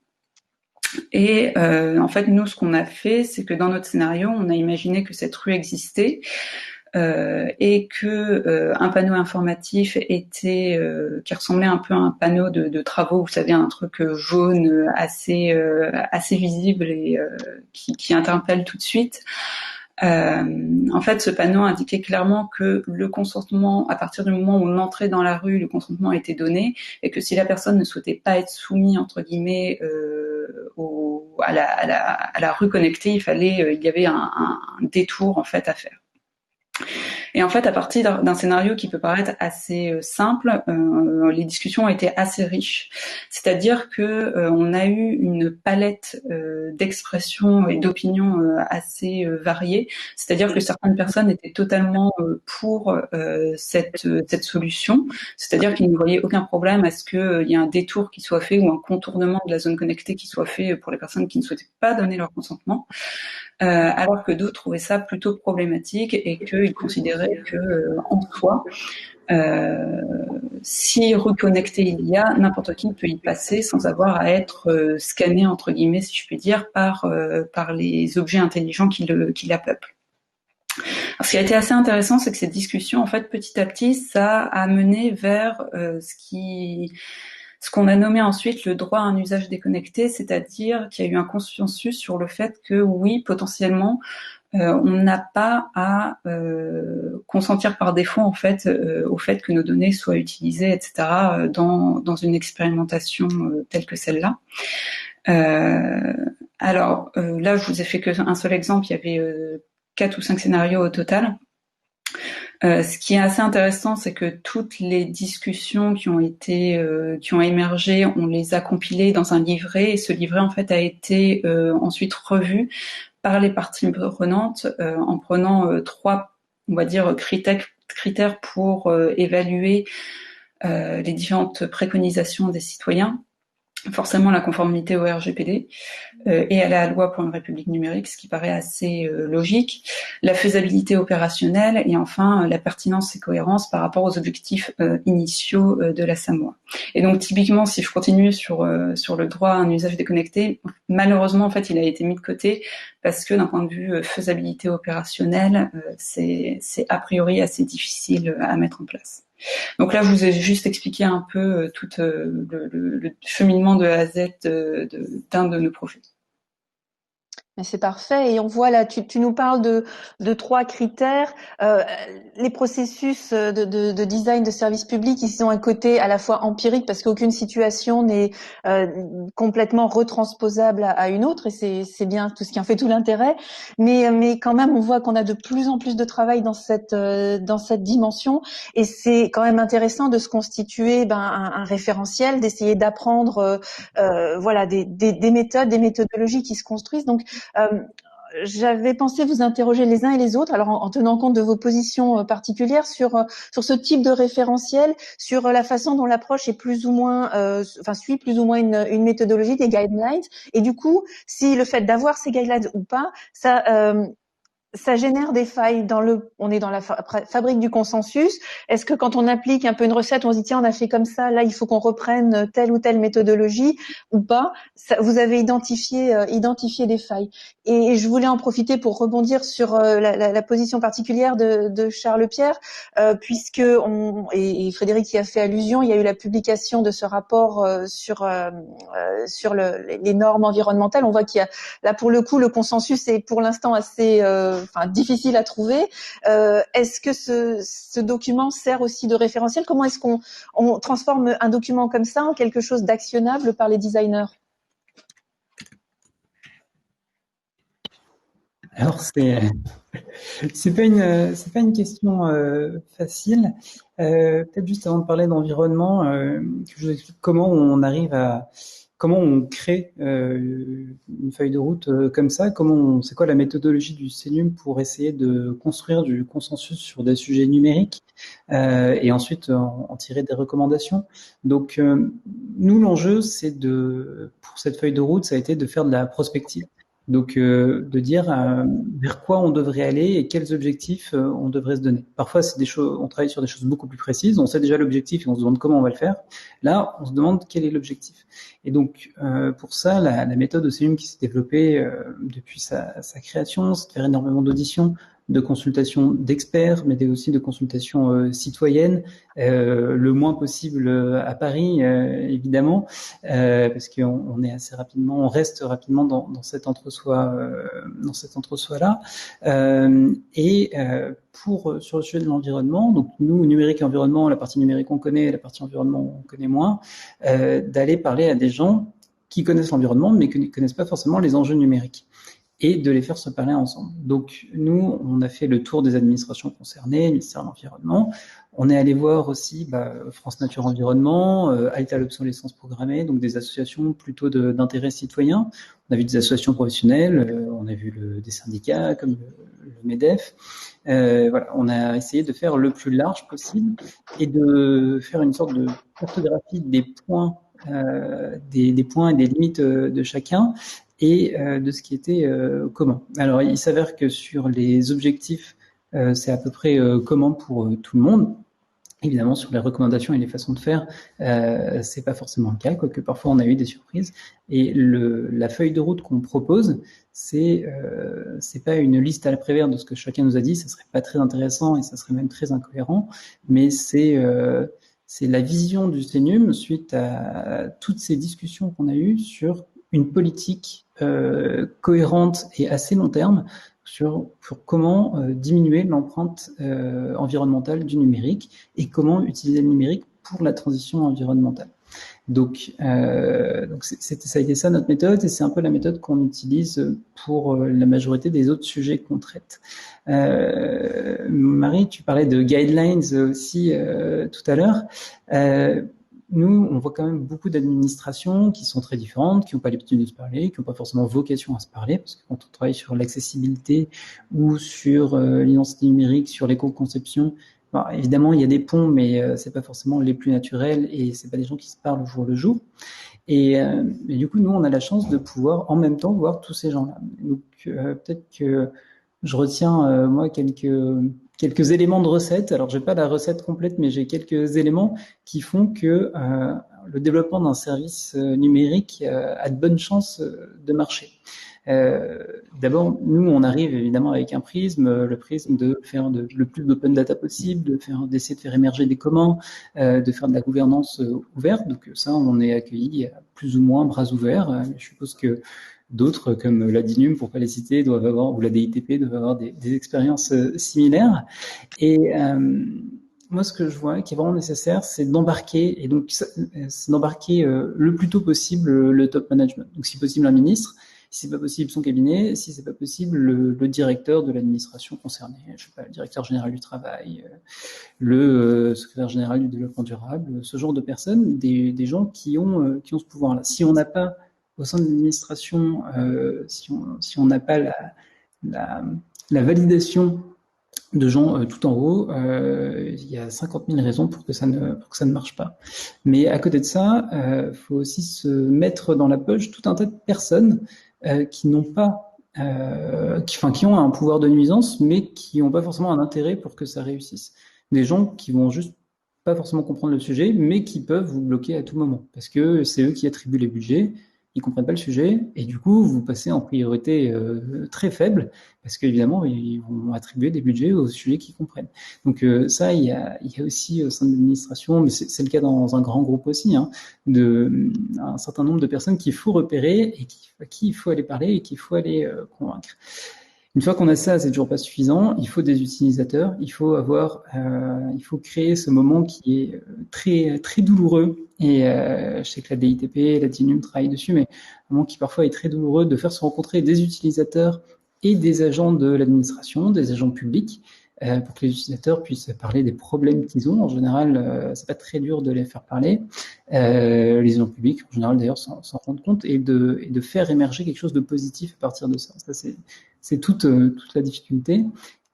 Et en fait, nous, ce qu'on a fait, c'est que dans notre scénario, on a imaginé que cette rue existait. Et que un panneau informatif était qui ressemblait un peu à un panneau de travaux, vous savez, un truc jaune assez visible et qui interpelle tout de suite. En fait, ce panneau indiquait clairement que le consentement, à partir du moment où on entrait dans la rue, le consentement était donné, et que si la personne ne souhaitait pas être soumise entre guillemets à la rue connectée, il y avait un détour en fait à faire. Et en fait, à partir d'un scénario qui peut paraître assez simple, les discussions ont été assez riches. C'est-à-dire que on a eu une palette d'expressions et d'opinions assez variées. C'est-à-dire que certaines personnes étaient totalement pour cette solution. C'est-à-dire qu'ils ne voyaient aucun problème à ce qu'il y ait un détour qui soit fait ou un contournement de la zone connectée qui soit fait pour les personnes qui ne souhaitaient pas donner leur consentement. Alors que d'autres trouvaient ça plutôt problématique et qu'ils considéraient que en soi, si reconnecté il y a, n'importe qui peut y passer sans avoir à être scanné entre guillemets, si je puis dire, par les objets intelligents qui la peuplent. Alors, ce qui a été assez intéressant, c'est que cette discussion, en fait, petit à petit, ça a mené vers ce qu'on a nommé ensuite le droit à un usage déconnecté, c'est-à-dire qu'il y a eu un consensus sur le fait que oui, potentiellement, on n'a pas à consentir par défaut en fait au fait que nos données soient utilisées, etc. dans une expérimentation telle que celle-là. Alors là, je vous ai fait qu'un seul exemple. Il y avait 4 ou 5 scénarios au total. Ce qui est assez intéressant, c'est que toutes les discussions qui ont émergé, on les a compilées dans un livret, et ce livret en fait a été ensuite revu par les parties prenantes en prenant 3, on va dire, critères pour évaluer les différentes préconisations des citoyens. Forcément la conformité au RGPD et à la loi pour une république numérique, ce qui paraît assez logique, la faisabilité opérationnelle et enfin la pertinence et cohérence par rapport aux objectifs initiaux de la SAMOA. Et donc typiquement, si je continue sur le droit à un usage déconnecté, malheureusement en fait il a été mis de côté parce que d'un point de vue faisabilité opérationnelle, c'est a priori assez difficile à mettre en place. Donc là, je vous ai juste expliqué un peu tout le cheminement de A à Z d'un de nos projets. Mais c'est parfait. Et on voit là, tu nous parles de 3 critères. Les processus de design de services publics, ils ont un côté à la fois empirique parce qu'aucune situation n'est complètement retransposable à une autre, et c'est bien tout ce qui en fait tout l'intérêt. Mais quand même, on voit qu'on a de plus en plus de travail dans cette dimension, et c'est quand même intéressant de se constituer un référentiel, d'essayer d'apprendre voilà des méthodes, des méthodologies qui se construisent. Donc j'avais pensé vous interroger les uns et les autres, alors en tenant compte de vos positions particulières sur ce type de référentiel, sur la façon dont l'approche est plus ou moins, suit plus ou moins une méthodologie, des guidelines, et du coup, si le fait d'avoir ces guidelines ou pas, ça génère des failles on est dans la fabrique du consensus. Est-ce que quand on applique un peu une recette, on se dit tiens, on a fait comme ça, là il faut qu'on reprenne telle ou telle méthodologie ou pas? Vous avez identifié des failles. Et je voulais en profiter pour rebondir sur la position particulière de Charles Pierre, puisque et Frédéric y a fait allusion, il y a eu la publication de ce rapport sur les normes environnementales. On voit qu'il y a là pour le coup le consensus est pour l'instant assez difficile à trouver. Est-ce que ce document sert aussi de référentiel? Comment est-ce qu'on transforme un document comme ça en quelque chose d'actionnable par les designers? Alors c'est pas une question facile. Peut-être juste avant de parler d'environnement, que je vous explique comment on crée une feuille de route comme ça, c'est quoi la méthodologie du CNUM pour essayer de construire du consensus sur des sujets numériques et ensuite en tirer des recommandations. Donc nous, l'enjeu, pour cette feuille de route, ça a été de faire de la prospective. Donc, de dire vers quoi on devrait aller et quels objectifs on devrait se donner. Parfois, on travaille sur des choses beaucoup plus précises. On sait déjà l'objectif et on se demande comment on va le faire. Là, on se demande quel est l'objectif. Et donc, pour ça, la méthode OCNUM qui s'est développée depuis sa création, c'est de faire énormément d'auditions, de consultations d'experts, mais aussi de consultations citoyennes, le moins possible à Paris, évidemment, parce qu'on est assez rapidement, on reste rapidement dans cet entre-soi, là. Sur le sujet de l'environnement, donc nous, numérique et environnement, la partie numérique on connaît, la partie environnement on connaît moins, d'aller parler à des gens qui connaissent l'environnement, mais qui ne connaissent pas forcément les enjeux numériques, et de les faire se parler ensemble. Donc nous, on a fait le tour des administrations concernées, le ministère de l'Environnement. On est allé voir aussi France Nature Environnement, Halte à l'obsolescence programmée, donc des associations plutôt d'intérêt citoyen. On a vu des associations professionnelles, on a vu des syndicats comme le MEDEF. Voilà, on a essayé de faire le plus large possible et de faire une sorte de cartographie des points, des points et des limites de chacun, et de ce qui était commun. Alors, il s'avère que sur les objectifs, c'est à peu près commun pour tout le monde. Évidemment, sur les recommandations et les façons de faire, c'est pas forcément le cas, quoique parfois on a eu des surprises. Et la feuille de route qu'on propose, c'est pas une liste à la Prévert de ce que chacun nous a dit, ça serait pas très intéressant et ça serait même très incohérent, mais c'est la vision du CNUM suite à toutes ces discussions qu'on a eues sur une politique cohérente et assez long terme sur comment diminuer l'empreinte environnementale du numérique et comment utiliser le numérique pour la transition environnementale. Donc ça a été ça notre méthode, et c'est un peu la méthode qu'on utilise pour la majorité des autres sujets qu'on traite. Marie, tu parlais de guidelines aussi tout à l'heure. Nous, on voit quand même beaucoup d'administrations qui sont très différentes, qui n'ont pas l'habitude de se parler, qui n'ont pas forcément vocation à se parler, parce que quand on travaille sur l'accessibilité ou sur l'identité numérique, sur l'éco-conception, évidemment, il y a des ponts, mais c'est pas forcément les plus naturels et c'est pas des gens qui se parlent au jour le jour. Et du coup, nous, on a la chance de pouvoir en même temps voir tous ces gens-là. Donc, peut-être que je retiens, moi, quelques éléments de recette. Alors, j'ai pas la recette complète, mais j'ai quelques éléments qui font que le développement d'un service numérique a de bonnes chances de marcher. D'abord, nous, on arrive évidemment avec un prisme, le prisme de faire le plus d'open data possible, d'essayer de faire émerger des communs, de faire de la gouvernance ouverte. Donc ça, on est accueilli à plus ou moins bras ouverts. Je suppose que d'autres, comme la DINUM, pour pas les citer, doivent avoir, ou la DITP, doivent avoir des expériences similaires. Et moi, ce que je vois qui est vraiment nécessaire, c'est d'embarquer, et donc c'est d'embarquer le plus tôt possible le top management. Donc, si possible, un ministre. Si c'est pas possible, son cabinet. Si c'est pas possible, le directeur de l'administration concernée. Je sais pas, le directeur général du travail, le secrétaire général du développement durable, ce genre de personnes, des gens qui ont ce pouvoir-là. Si on n'a pas au sein de l'administration, si on n'a pas la validation de gens tout en haut, il y a 50 000 raisons pour que ça ne marche pas. Mais à côté de ça, faut aussi se mettre dans la poche tout un tas de personnes qui n'ont pas, qui ont un pouvoir de nuisance, mais qui n'ont pas forcément un intérêt pour que ça réussisse. Des gens qui vont juste pas forcément comprendre le sujet, mais qui peuvent vous bloquer à tout moment, parce que c'est eux qui attribuent les budgets, ils comprennent pas le sujet, et du coup, vous passez en priorité très faible, parce qu'évidemment, ils vont attribuer des budgets aux sujets qu'ils comprennent. Donc ça, il y a aussi au sein de l'administration, mais c'est le cas dans un grand groupe aussi, hein, un certain nombre de personnes qu'il faut repérer, et à qui il faut aller parler, et qu'il faut aller convaincre. Une fois qu'on a ça, c'est toujours pas suffisant. Il faut des utilisateurs. Il faut créer ce moment qui est très très douloureux. Et je sais que la DITP, la DINUM travaille dessus, mais un moment qui parfois est très douloureux de faire se rencontrer des utilisateurs et des agents de l'administration, des agents publics, pour que les utilisateurs puissent parler des problèmes qu'ils ont. En général, c'est pas très dur de les faire parler. Les agents publics, en général, d'ailleurs, s'en rendent compte et de faire émerger quelque chose de positif à partir de ça. Ça, c'est toute la difficulté,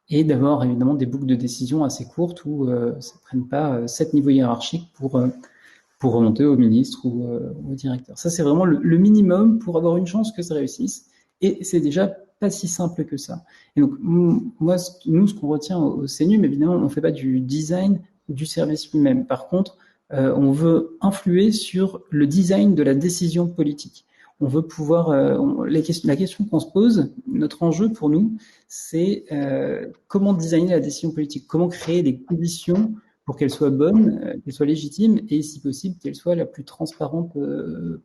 et d'avoir évidemment des boucles de décision assez courtes où ça ne prenne pas 7 niveaux hiérarchiques pour remonter au ministre ou au directeur. Ça, c'est vraiment le minimum pour avoir une chance que ça réussisse, et c'est déjà pas si simple que ça. Et donc, moi, nous, ce qu'on retient au CNUM, évidemment, on ne fait pas du design du service lui-même. Par contre, on veut influer sur le design de la décision politique. On veut pouvoir, la question qu'on se pose, notre enjeu pour nous, c'est comment designer la décision politique, comment créer des conditions pour qu'elle soit bonne, qu'elle soit légitime, et si possible, qu'elle soit la plus transparente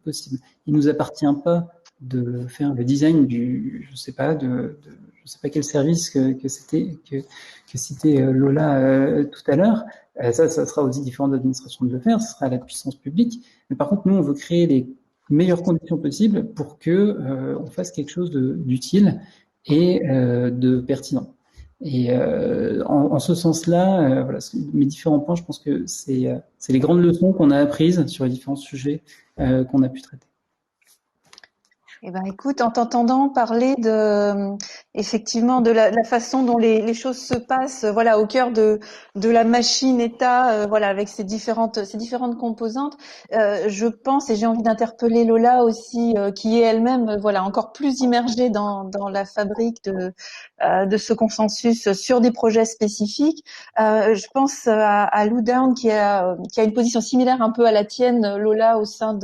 possible. Il nous appartient pas de faire le design je sais pas quel service que citait Lola tout à l'heure. Ça sera aux différentes administrations de le faire, ce sera à la puissance publique. Mais par contre, nous, on veut créer les meilleures conditions possibles pour que on fasse quelque chose d'utile et de pertinent. Et en ce sens-là, voilà, mes différents points, je pense que c'est les grandes leçons qu'on a apprises sur les différents sujets qu'on a pu traiter. Eh ben, écoute, en t'entendant parler effectivement, de la façon dont les choses se passent, voilà, au cœur de la machine État, voilà, avec ses différentes composantes, je pense, et j'ai envie d'interpeller Lola aussi, qui est elle-même, voilà, encore plus immergée dans la fabrique de ce consensus sur des projets spécifiques. Je pense à Lou Down qui a une position similaire un peu à la tienne, Lola, au sein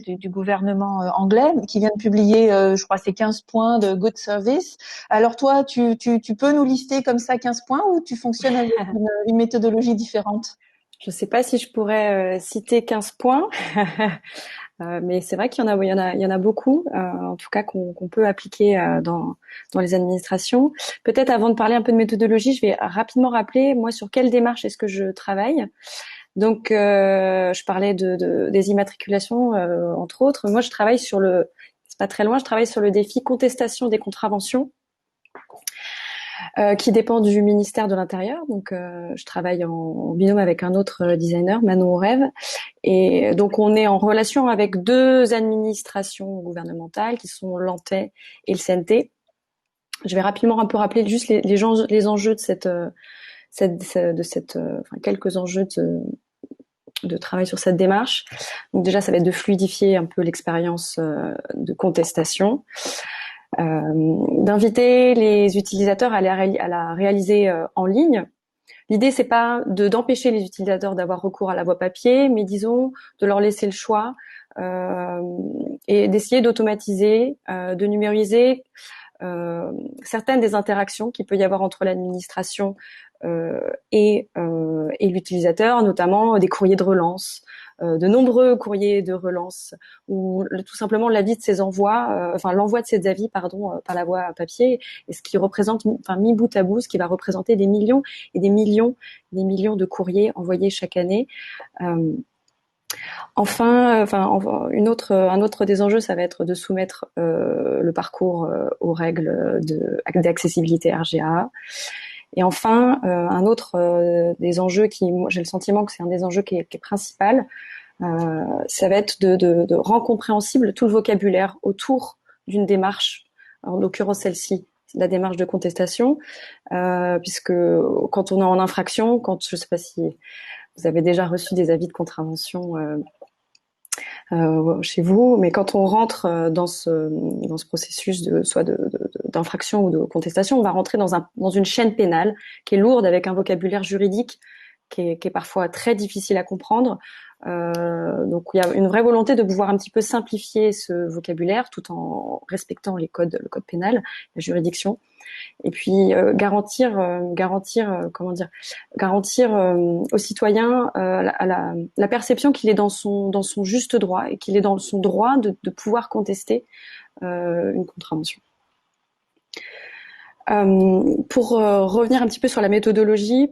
du gouvernement anglais, qui vient de publier, je crois, ces 15 points de Good Service. Alors toi, tu peux nous lister comme ça 15 points, ou tu fonctionnes avec une méthodologie différente? Je ne sais pas si je pourrais citer 15 points, mais c'est vrai qu'il y en a beaucoup, en tout cas qu'on peut appliquer dans les administrations. Peut-être avant de parler un peu de méthodologie, je vais rapidement rappeler moi sur quelle démarche est-ce que je travaille. Donc, je parlais des immatriculations, entre autres. Moi, je travaille c'est pas très loin, je travaille sur le défi contestation des contraventions, qui dépend du ministère de l'Intérieur. Donc, je travaille en binôme avec un autre designer, Manon Rêve. Et donc, on est en relation avec deux administrations gouvernementales qui sont l'ANTAI et le CNT. Je vais rapidement un peu rappeler juste les enjeux de quelques enjeux de travail sur cette démarche. Donc déjà, ça va être de fluidifier un peu l'expérience de contestation, d'inviter les utilisateurs à la réaliser en ligne. L'idée, c'est pas d'empêcher les utilisateurs d'avoir recours à la voie papier, mais disons de leur laisser le choix et d'essayer d'automatiser, de numériser certaines des interactions qu'il peut y avoir entre l'administration et l'utilisateur, notamment des courriers de relance, de nombreux courriers de relance, ou tout simplement l'avis de ces envois, l'envoi de ces avis, par la voie papier, et ce qui représente, mis bout à bout, ce qui va représenter des millions et des millions de courriers envoyés chaque année. Un autre des enjeux, ça va être de soumettre le parcours aux règles d'accessibilité RGA. Et enfin, un autre des enjeux moi, j'ai le sentiment que c'est un des enjeux qui est principal, ça va être de rendre compréhensible tout le vocabulaire autour d'une démarche en l'occurrence celle-ci, la démarche de contestation, puisque quand on est en infraction, je ne sais pas si vous avez déjà reçu des avis de contravention chez vous, mais quand on rentre dans ce processus d'infraction ou de contestation, on va rentrer dans une chaîne pénale qui est lourde, avec un vocabulaire juridique qui est parfois très difficile à comprendre. Donc il y a une vraie volonté de pouvoir un petit peu simplifier ce vocabulaire tout en respectant le code pénal, la juridiction, et puis garantir aux citoyens la perception qu'il est dans son juste droit et qu'il est dans son droit de pouvoir contester une contravention. Pour revenir un petit peu sur la méthodologie,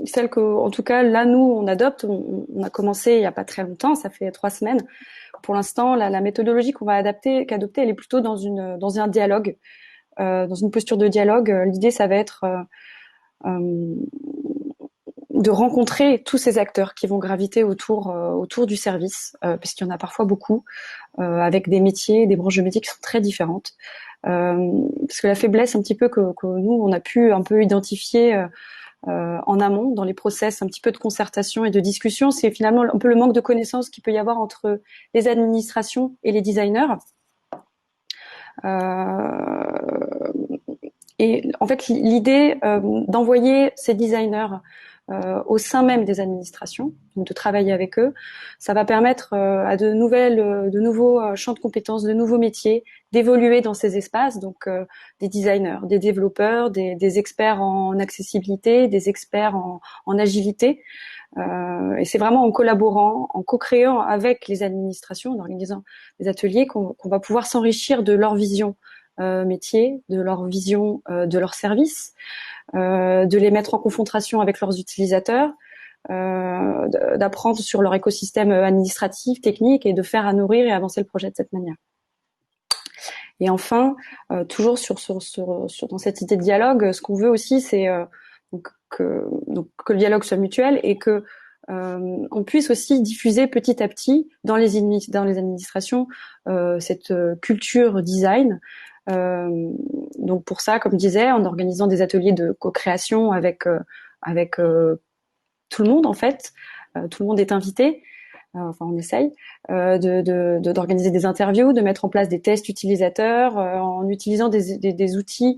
celle que, en tout cas, là, nous, on adopte. On a commencé il y a pas très longtemps, ça fait 3 semaines. Pour l'instant, la méthodologie qu'on va adopter, elle est plutôt dans un dialogue, dans une posture de dialogue. L'idée, ça va être de rencontrer tous ces acteurs qui vont graviter autour du service, puisqu'il y en a parfois beaucoup, avec des métiers, des branches de métiers qui sont très différentes. Parce que la faiblesse un petit peu que nous, on a pu un peu identifier en amont, dans les process un petit peu de concertation et de discussion, c'est finalement un peu le manque de connaissances qu'il peut y avoir entre les administrations et les designers. Et en fait, l'idée d'envoyer ces designers au sein même des administrations, donc de travailler avec eux, ça va permettre à de nouveaux champs de compétences, de nouveaux métiers, d'évoluer dans ces espaces, donc des designers, des développeurs, des experts en accessibilité, des experts en agilité. Et c'est vraiment en collaborant, en co-créant avec les administrations, en organisant des ateliers qu'on va pouvoir s'enrichir de leur vision métier, de leur vision de leur service, de les mettre en confrontation avec leurs utilisateurs, d'apprendre sur leur écosystème administratif, technique, et de faire à nourrir et avancer le projet de cette manière. Et enfin, toujours dans cette idée de dialogue, ce qu'on veut aussi, c'est que le dialogue soit mutuel et que on puisse aussi diffuser petit à petit dans les administrations cette culture design. Donc pour ça, comme je disais, en organisant des ateliers de co-création avec tout le monde, en fait, tout le monde est invité. Enfin, on essaye d'organiser des interviews, de mettre en place des tests utilisateurs en utilisant des outils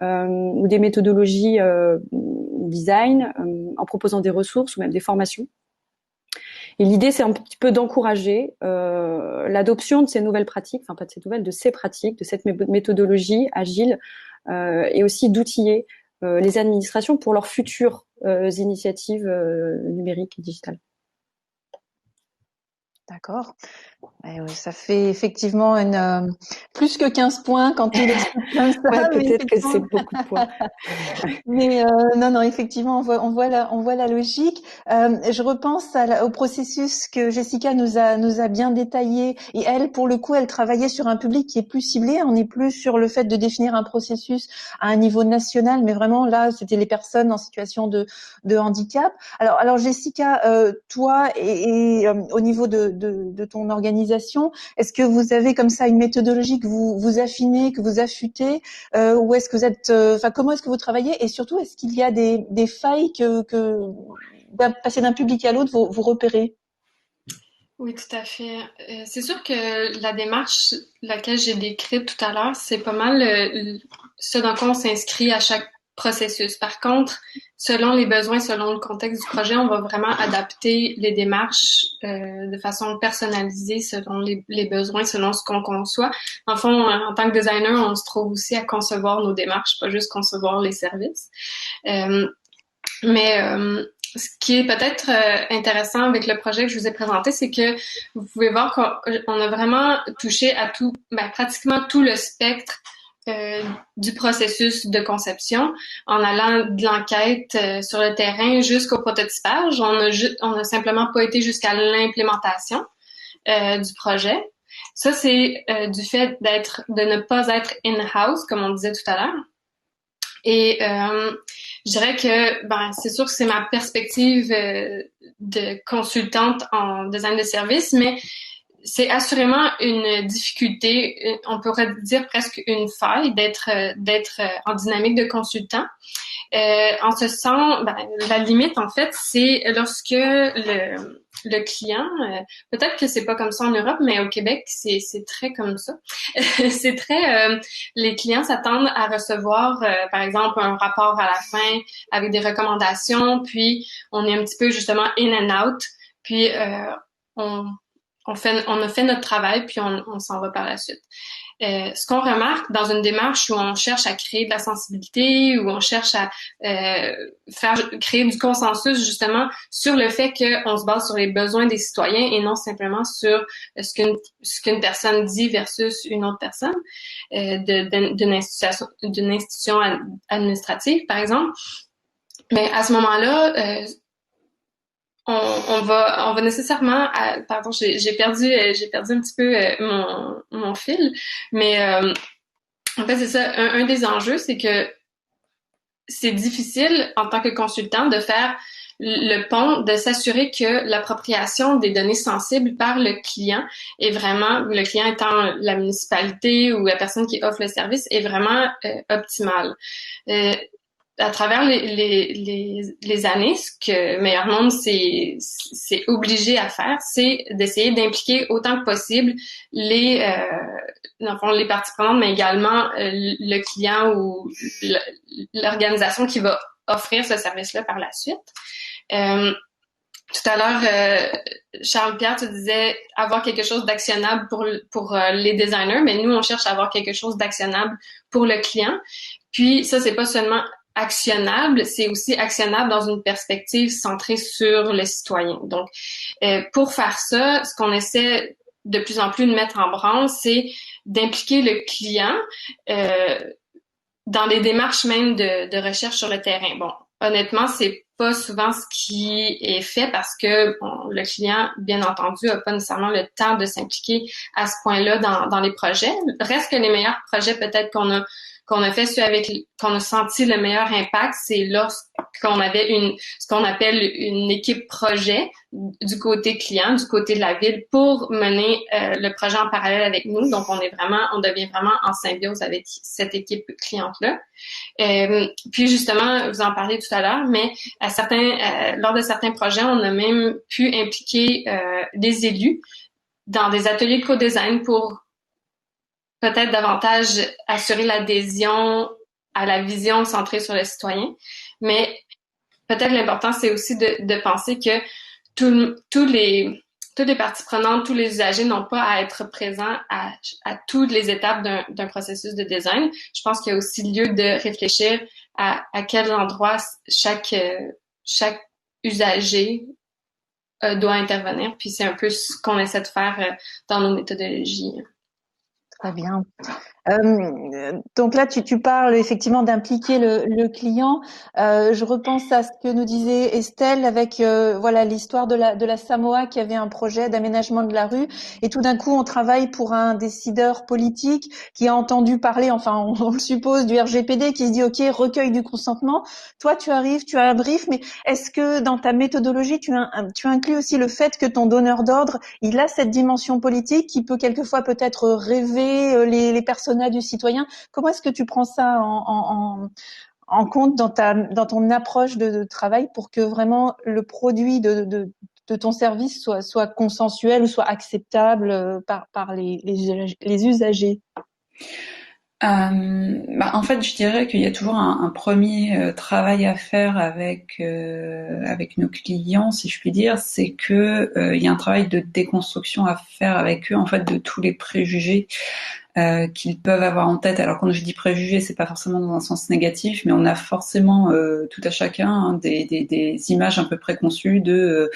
ou des méthodologies design, en proposant des ressources ou même des formations. Et l'idée, c'est un petit peu d'encourager l'adoption de ces nouvelles pratiques, enfin pas de ces nouvelles, de ces pratiques, de cette méthodologie agile, et aussi d'outiller les administrations pour leurs futures initiatives numériques et digitales. D'accord. Ça fait effectivement plus que 15 points quand tu l'expliques comme ça. Ouais, peut-être que c'est beaucoup de points. Mais non, effectivement, on voit la logique. Je repense au processus que Jessica nous a bien détaillé. Et elle, pour le coup, elle travaillait sur un public qui est plus ciblé. On n'est plus sur le fait de définir un processus à un niveau national, mais vraiment là, c'était les personnes en situation de handicap. Alors Jessica, toi et au niveau de ton organisation, est-ce que vous avez comme ça une méthodologie que vous affinez, que vous affûtez, ou est-ce que vous êtes, comment est-ce que vous travaillez, et surtout est-ce qu'il y a des failles que passer d'un public à l'autre vous repérez? Oui, tout à fait. C'est sûr que la démarche laquelle j'ai décrite tout à l'heure, c'est pas mal ce dans quoi on s'inscrit à chaque processus. Par contre, selon les besoins, selon le contexte du projet, on va vraiment adapter les démarches de façon personnalisée selon les besoins, selon ce qu'on conçoit. En fond, en tant que designer, on se trouve aussi à concevoir nos démarches, pas juste concevoir les services. Mais ce qui est peut-être intéressant avec le projet que je vous ai présenté, c'est que vous pouvez voir qu'on a vraiment touché à pratiquement tout le spectre du processus de conception, en allant de l'enquête sur le terrain jusqu'au prototypage. On a simplement pas été jusqu'à l'implémentation du projet. Ça, c'est du fait de ne pas être in-house, comme on disait tout à l'heure. Et je dirais que c'est sûr que c'est ma perspective de consultante en design de service, mais c'est assurément une difficulté, on pourrait dire presque une faille d'être en dynamique de consultant. En ce sens, la limite en fait, c'est lorsque le client, peut-être que c'est pas comme ça en Europe, mais au Québec, c'est très comme ça. C'est très, les clients s'attendent à recevoir, par exemple, un rapport à la fin avec des recommandations, puis on est un petit peu justement in and out, puis on a fait notre travail, puis on s'en va par la suite. Ce qu'on remarque dans une démarche où on cherche à créer de la sensibilité, où on cherche à créer du consensus justement sur le fait qu'on se base sur les besoins des citoyens et non simplement sur ce qu'une personne dit versus une autre personne d'une institution administrative, par exemple. Mais à ce moment-là, on va nécessairement pardon, j'ai perdu un petit peu mon fil, mais en fait c'est ça, un des enjeux, c'est que c'est difficile en tant que consultant de faire le pont, de s'assurer que l'appropriation des données sensibles par le client est vraiment, le client étant la municipalité ou la personne qui offre le service, est vraiment optimale. À travers les années, ce que Meilleur Monde c'est obligé à faire, c'est d'essayer d'impliquer autant que possible dans le fond, les parties prenantes, mais également le client ou l'organisation qui va offrir ce service-là par la suite. Tout à l'heure, Charles-Pierre, tu disais avoir quelque chose d'actionnable pour les designers, mais nous, on cherche à avoir quelque chose d'actionnable pour le client. Puis ça, c'est pas seulement actionnable, c'est aussi actionnable dans une perspective centrée sur le citoyen. Donc, pour faire ça, ce qu'on essaie de plus en plus de mettre en branle, c'est d'impliquer le client dans les démarches même de recherche sur le terrain. Bon, honnêtement, c'est pas souvent ce qui est fait parce que le client, bien entendu, a pas nécessairement le temps de s'impliquer à ce point-là dans les projets. Reste que les meilleurs projets peut-être qu'on a fait, qu'on a senti le meilleur impact, c'est lorsqu'on avait ce qu'on appelle une équipe projet du côté client, du côté de la ville, pour mener le projet en parallèle avec nous. Donc, on devient vraiment en symbiose avec cette équipe cliente-là. Puis justement, vous en parlez tout à l'heure, mais lors de certains projets, on a même pu impliquer des élus dans des ateliers de co-design pour peut-être davantage assurer l'adhésion à la vision centrée sur le citoyen. Mais peut-être l'important, c'est aussi de penser que toutes les parties prenantes, tous les usagers n'ont pas à être présents à toutes les étapes d'un processus de design. Je pense qu'il y a aussi lieu de réfléchir à quel endroit chaque usager doit intervenir. Puis c'est un peu ce qu'on essaie de faire dans nos méthodologies. Très bien. Donc là, tu parles effectivement d'impliquer le client. Je repense à ce que nous disait Estelle avec voilà l'histoire de la Samoa qui avait un projet d'aménagement de la rue et tout d'un coup on travaille pour un décideur politique qui a entendu parler, enfin on le suppose, du RGPD, qui se dit ok, recueil du consentement. Toi tu arrives, tu as un brief, mais est-ce que dans ta méthodologie tu inclus aussi le fait que ton donneur d'ordre il a cette dimension politique qui peut quelquefois peut-être rêver les personnages du citoyen? Comment est-ce que tu prends ça en compte dans ton approche de travail pour que vraiment le produit de ton service soit consensuel ou soit acceptable par les usagers? En fait, je dirais qu'il y a toujours un premier travail à faire avec nos clients, si je puis dire, c'est que il y a un travail de déconstruction à faire avec eux, en fait, de tous les préjugés qu'ils peuvent avoir en tête. Alors quand je dis préjugés, c'est pas forcément dans un sens négatif, mais on a forcément tout à chacun des images un peu préconçues de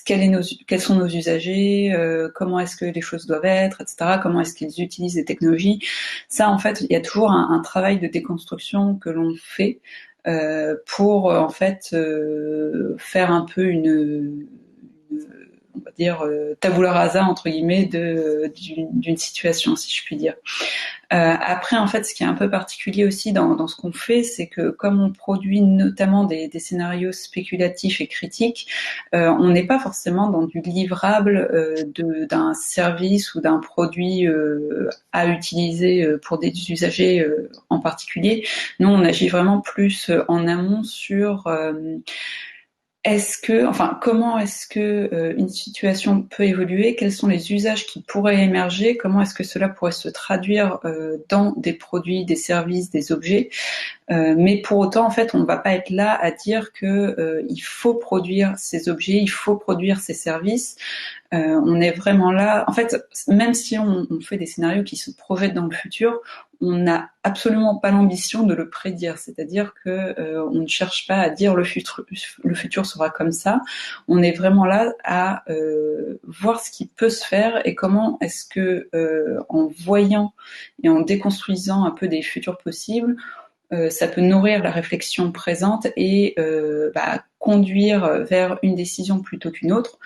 quels sont nos usagers, comment est-ce que les choses doivent être, etc. Comment est-ce qu'ils utilisent les technologies. Ça, en fait, il y a toujours un travail de déconstruction que l'on fait faire un peu on va dire tabula rasa entre guillemets d'une situation, si je puis dire. Après, en fait, ce qui est un peu particulier aussi dans ce qu'on fait, c'est que comme on produit notamment des scénarios spéculatifs et critiques, on n'est pas forcément dans du livrable d'un service ou d'un produit à utiliser pour des usagers en particulier. Nous, on agit vraiment plus en amont sur comment est-ce que une situation peut évoluer? Quels sont les usages qui pourraient émerger? Comment est-ce que cela pourrait se traduire dans des produits, des services, des objets? Mais pour autant, en fait, on ne va pas être là à dire que il faut produire ces objets, il faut produire ces services. On est vraiment là. En fait, même si on fait des scénarios qui se projettent dans le futur, on n'a absolument pas l'ambition de le prédire. C'est-à-dire que on ne cherche pas à dire le futur sera comme ça. On est vraiment là à voir ce qui peut se faire et comment est-ce que en voyant et en déconstruisant un peu des futurs possibles, ça peut nourrir la réflexion présente et conduire vers une décision plutôt qu'une autre.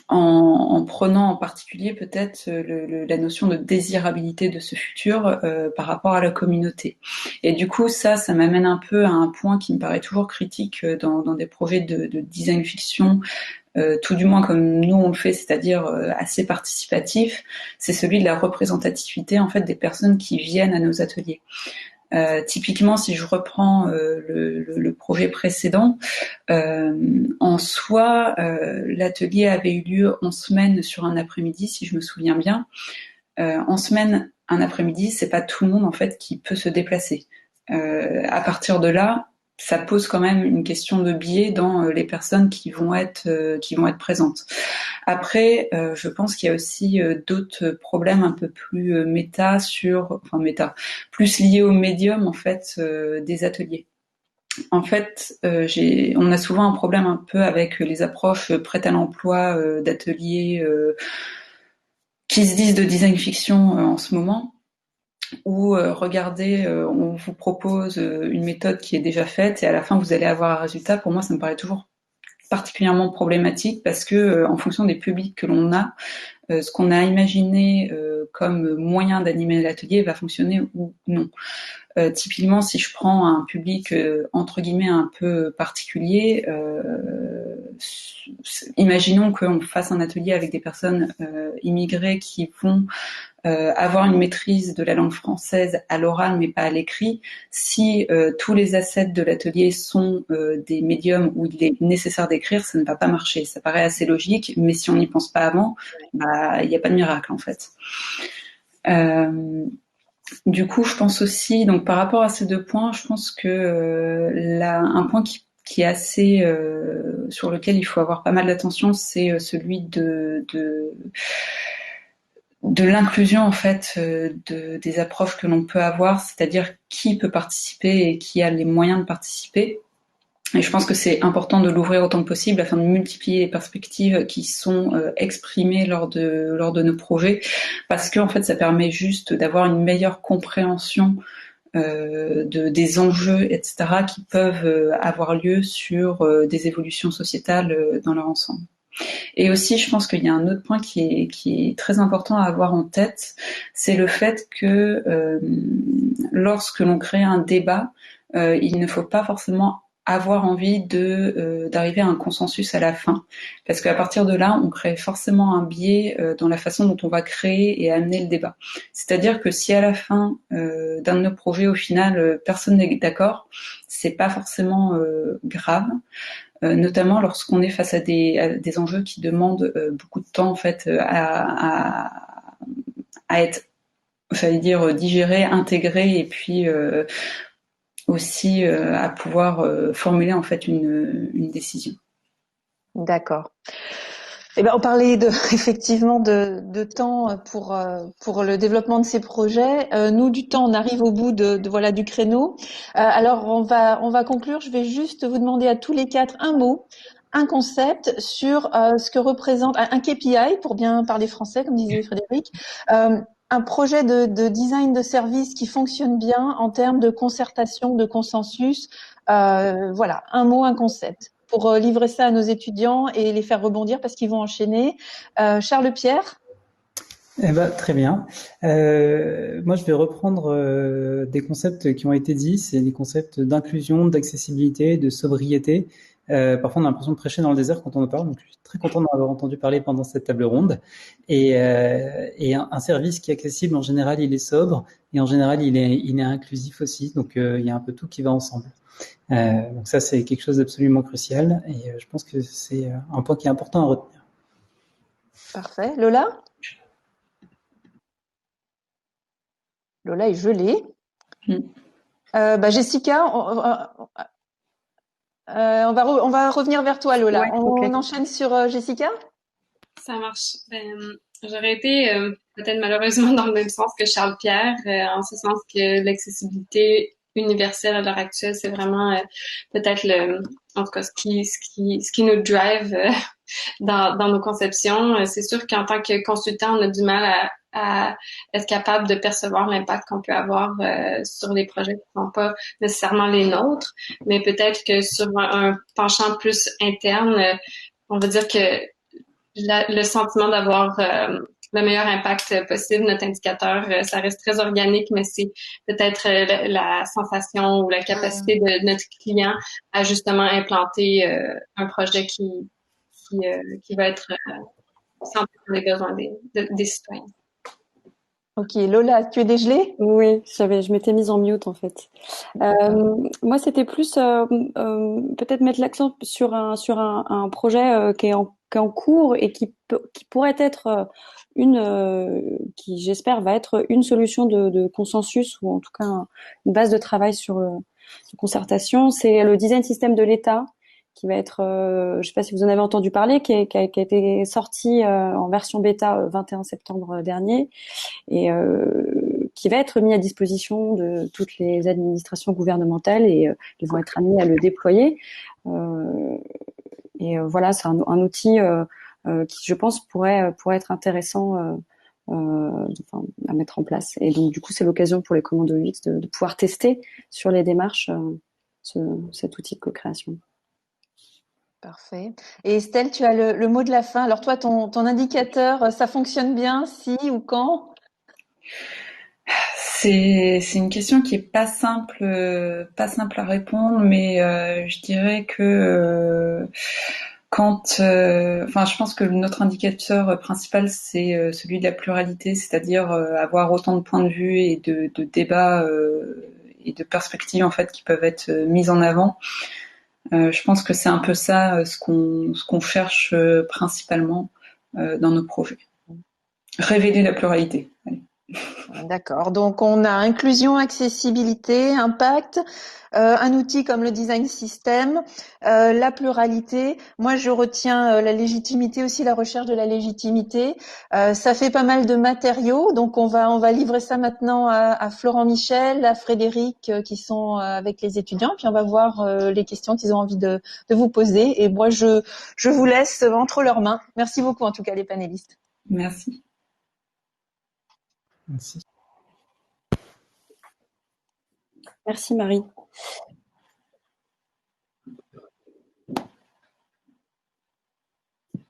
En prenant en particulier peut-être la notion de désirabilité de ce futur par rapport à la communauté. Et du coup, ça m'amène un peu à un point qui me paraît toujours critique dans des projets de design fiction, tout du moins comme nous on le fait, c'est-à-dire assez participatif, c'est celui de la représentativité en fait des personnes qui viennent à nos ateliers. Typiquement, si je reprends le projet précédent, en soi, l'atelier avait eu lieu en semaine sur un après-midi, si je me souviens bien. En semaine, un après-midi, c'est pas tout le monde en fait qui peut se déplacer. À partir de là, ça pose quand même une question de biais dans les personnes qui vont être présentes. Après, je pense qu'il y a aussi d'autres problèmes un peu plus plus liés au médium en fait des ateliers. En fait, on a souvent un problème un peu avec les approches prêtes à l'emploi d'ateliers qui se disent de design fiction en ce moment. Ou regardez, on vous propose une méthode qui est déjà faite et à la fin vous allez avoir un résultat. Pour moi, ça me paraît toujours particulièrement problématique parce que en fonction des publics que l'on a, ce qu'on a imaginé comme moyen d'animer l'atelier va fonctionner ou non. Typiquement, si je prends un public entre guillemets un peu particulier, imaginons qu'on fasse un atelier avec des personnes immigrées qui vont avoir une maîtrise de la langue française à l'oral mais pas à l'écrit. Si tous les assets de l'atelier sont des médiums où il est nécessaire d'écrire, ça ne va pas marcher. Ça paraît assez logique, mais si on n'y pense pas avant, il n'y a pas de miracle en fait. Du coup, je pense aussi, donc par rapport à ces deux points, je pense que un point qui est assez sur lequel il faut avoir pas mal d'attention, c'est celui de l'inclusion en fait des approches que l'on peut avoir, c'est-à-dire qui peut participer et qui a les moyens de participer. Et je pense que c'est important de l'ouvrir autant que possible afin de multiplier les perspectives qui sont exprimées lors de nos projets, parce que en fait ça permet juste d'avoir une meilleure compréhension des enjeux, etc., qui peuvent avoir lieu sur des évolutions sociétales dans leur ensemble. Et aussi, je pense qu'il y a un autre point qui est très important à avoir en tête, c'est le fait que lorsque l'on crée un débat, il ne faut pas forcément avoir envie d'arriver à un consensus à la fin, parce qu'à partir de là, on crée forcément un biais dans la façon dont on va créer et amener le débat. C'est-à-dire que si à la fin d'un de nos projets, au final, personne n'est d'accord, c'est pas forcément grave. Notamment lorsqu'on est face à des enjeux qui demandent beaucoup de temps en fait à être, j'allais dire, digérés, intégrés et puis aussi à pouvoir formuler en fait une décision. D'accord. Eh ben, on parlait effectivement de temps pour le développement de ces projets. Nous, du temps, on arrive au bout voilà du créneau. Alors, on va conclure. Je vais juste vous demander à tous les quatre un mot, un concept sur ce que représente un KPI pour bien parler français, comme disait Frédéric. Un projet de design de service qui fonctionne bien en termes de concertation, de consensus. Voilà, un mot, un concept. pour livrer ça à nos étudiants et les faire rebondir parce qu'ils vont enchaîner. Charles Pierre. Eh ben, très bien. Moi, je vais reprendre des concepts qui ont été dits. C'est des concepts d'inclusion, d'accessibilité, de sobriété. Parfois, on a l'impression de prêcher dans le désert quand on en parle. Donc, je suis très content d'en avoir entendu parler pendant cette table ronde. Et un service qui est accessible, en général, il est sobre. Et en général, il est inclusif aussi. Donc, il y a un peu tout qui va ensemble. Donc ça, c'est quelque chose d'absolument crucial. Et je pense que c'est un point qui est important à retenir. Parfait. Lola? Lola est gelée. Jessica, on va revenir vers toi, Lola. Ouais, on enchaîne sur Jessica? Ça marche. J'aurais été peut-être malheureusement dans le même sens que Charles Pierre, en ce sens que l'accessibilité universelle à l'heure actuelle, c'est vraiment peut-être en tout cas ce qui nous drive dans nos conceptions. C'est sûr qu'en tant que consultant, on a du mal à être capable de percevoir l'impact qu'on peut avoir sur les projets qui ne sont pas nécessairement les nôtres, mais peut-être que sur un penchant plus interne, on va dire que le sentiment d'avoir le meilleur impact possible, notre indicateur, ça reste très organique, mais c'est peut-être la sensation ou la capacité de notre client à justement implanter un projet qui va être centré sur les besoins des citoyens. Ok, Lola, tu es dégelée? Oui, je m'étais mise en mute en fait. Moi, c'était plus peut-être mettre l'accent sur un projet qui est en cours et qui pourrait être qui j'espère va être une solution de consensus ou en tout cas une base de travail sur concertation. C'est le design système de l'État qui va être, je sais pas si vous en avez entendu parler, qui a été sorti en version bêta 21 septembre dernier et qui va être mis à disposition de toutes les administrations gouvernementales et ils vont être amenés à le déployer. Voilà, c'est un outil qui, je pense, pourrait être intéressant à mettre en place. Et donc, du coup, c'est l'occasion pour les commandos UX de pouvoir tester sur les démarches cet outil de co-création. Parfait. Et Estelle, tu as le mot de la fin. Alors toi, ton indicateur, ça fonctionne bien, si ou quand? C'est une question qui est pas simple à répondre, mais je dirais que je pense que notre indicateur principal c'est celui de la pluralité, c'est-à-dire avoir autant de points de vue et de débats et de perspectives en fait qui peuvent être mises en avant. Je pense que c'est un peu ça ce qu'on cherche principalement dans nos projets. Révéler la pluralité. Allez. D'accord. Donc, on a inclusion, accessibilité, impact, un outil comme le design system, la pluralité. Moi, je retiens la légitimité aussi, la recherche de la légitimité. Ça fait pas mal de matériaux. Donc, on va livrer ça maintenant à Florent Michel, à Frédéric, qui sont avec les étudiants. Puis, on va voir les questions qu'ils ont envie de vous poser. Et moi, je vous laisse entre leurs mains. Merci beaucoup, en tout cas, les panélistes. Merci. Merci. Merci Marie.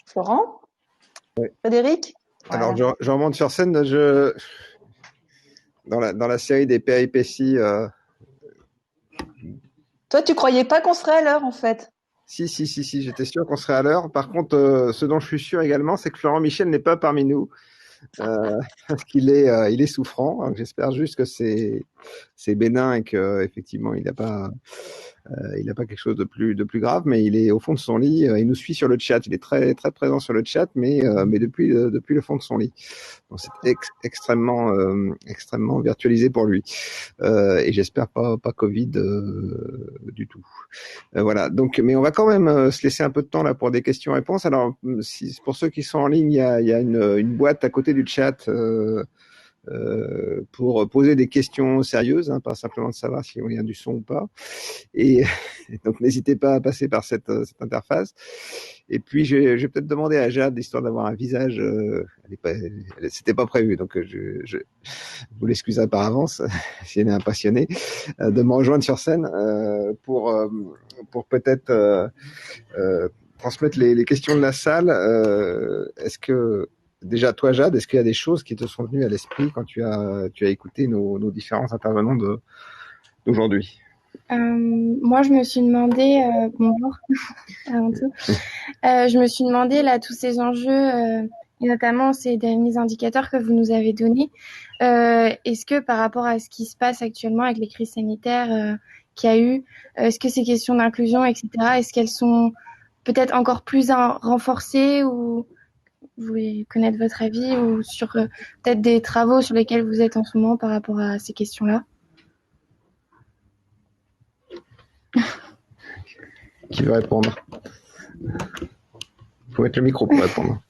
Florent? Oui. Frédéric? Alors, je remonte sur scène. Dans la série des péripéties. Toi, tu croyais pas qu'on serait à l'heure, en fait? Si, j'étais sûr qu'on serait à l'heure. Par contre, ce dont je suis sûr également, c'est que Florent Michel n'est pas parmi nous. Parce qu'il est souffrant. J'espère juste que c'est bénin et que effectivement il n'a pas quelque chose de plus grave, mais il est au fond de son lit. Il nous suit sur le chat. Il est très très présent sur le chat, mais depuis le fond de son lit. Donc c'est extrêmement virtualisé pour lui. Et j'espère pas Covid du tout. Voilà. Donc, mais on va quand même se laisser un peu de temps là pour des questions-réponses. Alors, pour ceux qui sont en ligne, il y a une boîte à côté du chat pour poser des questions sérieuses, pas simplement de savoir si on y a du son ou pas. Et donc n'hésitez pas à passer par cette interface. Et puis je vais peut-être demander à Jade, histoire d'avoir un visage, c'était pas prévu, donc je vous l'excuserai par avance si elle est passionnée, de me rejoindre sur scène pour peut-être transmettre les questions de la salle. Est-ce que déjà toi, Jade, est-ce qu'il y a des choses qui te sont venues à l'esprit quand tu as écouté nos différents intervenants d'aujourd'hui? Moi, je me suis demandé, bonjour, avant tout, je me suis demandé là tous ces enjeux, et notamment ces derniers indicateurs que vous nous avez donnés. Est-ce que par rapport à ce qui se passe actuellement avec les crises sanitaires qu'il y a eu, est-ce que ces questions d'inclusion, etc., est-ce qu'elles sont peut-être encore plus renforcées, ou vous voulez connaître votre avis, ou sur peut-être des travaux sur lesquels vous êtes en ce moment par rapport à ces questions-là? Qui veut répondre? Faut mettre le micro pour répondre.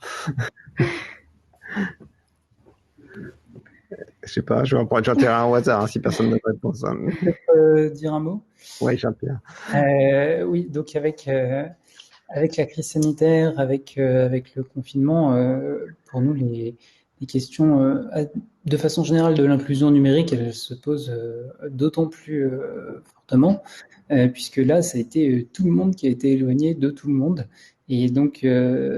Je sais pas, j'en tirerai un au hasard si personne n'a pas de réponse. Dire un mot? Oui, Jean-Pierre. Oui, donc avec la crise sanitaire, avec le confinement, pour nous les questions de façon générale de l'inclusion numérique, elles se posent d'autant plus fortement, puisque là, ça a été tout le monde qui a été éloigné de tout le monde. Et donc,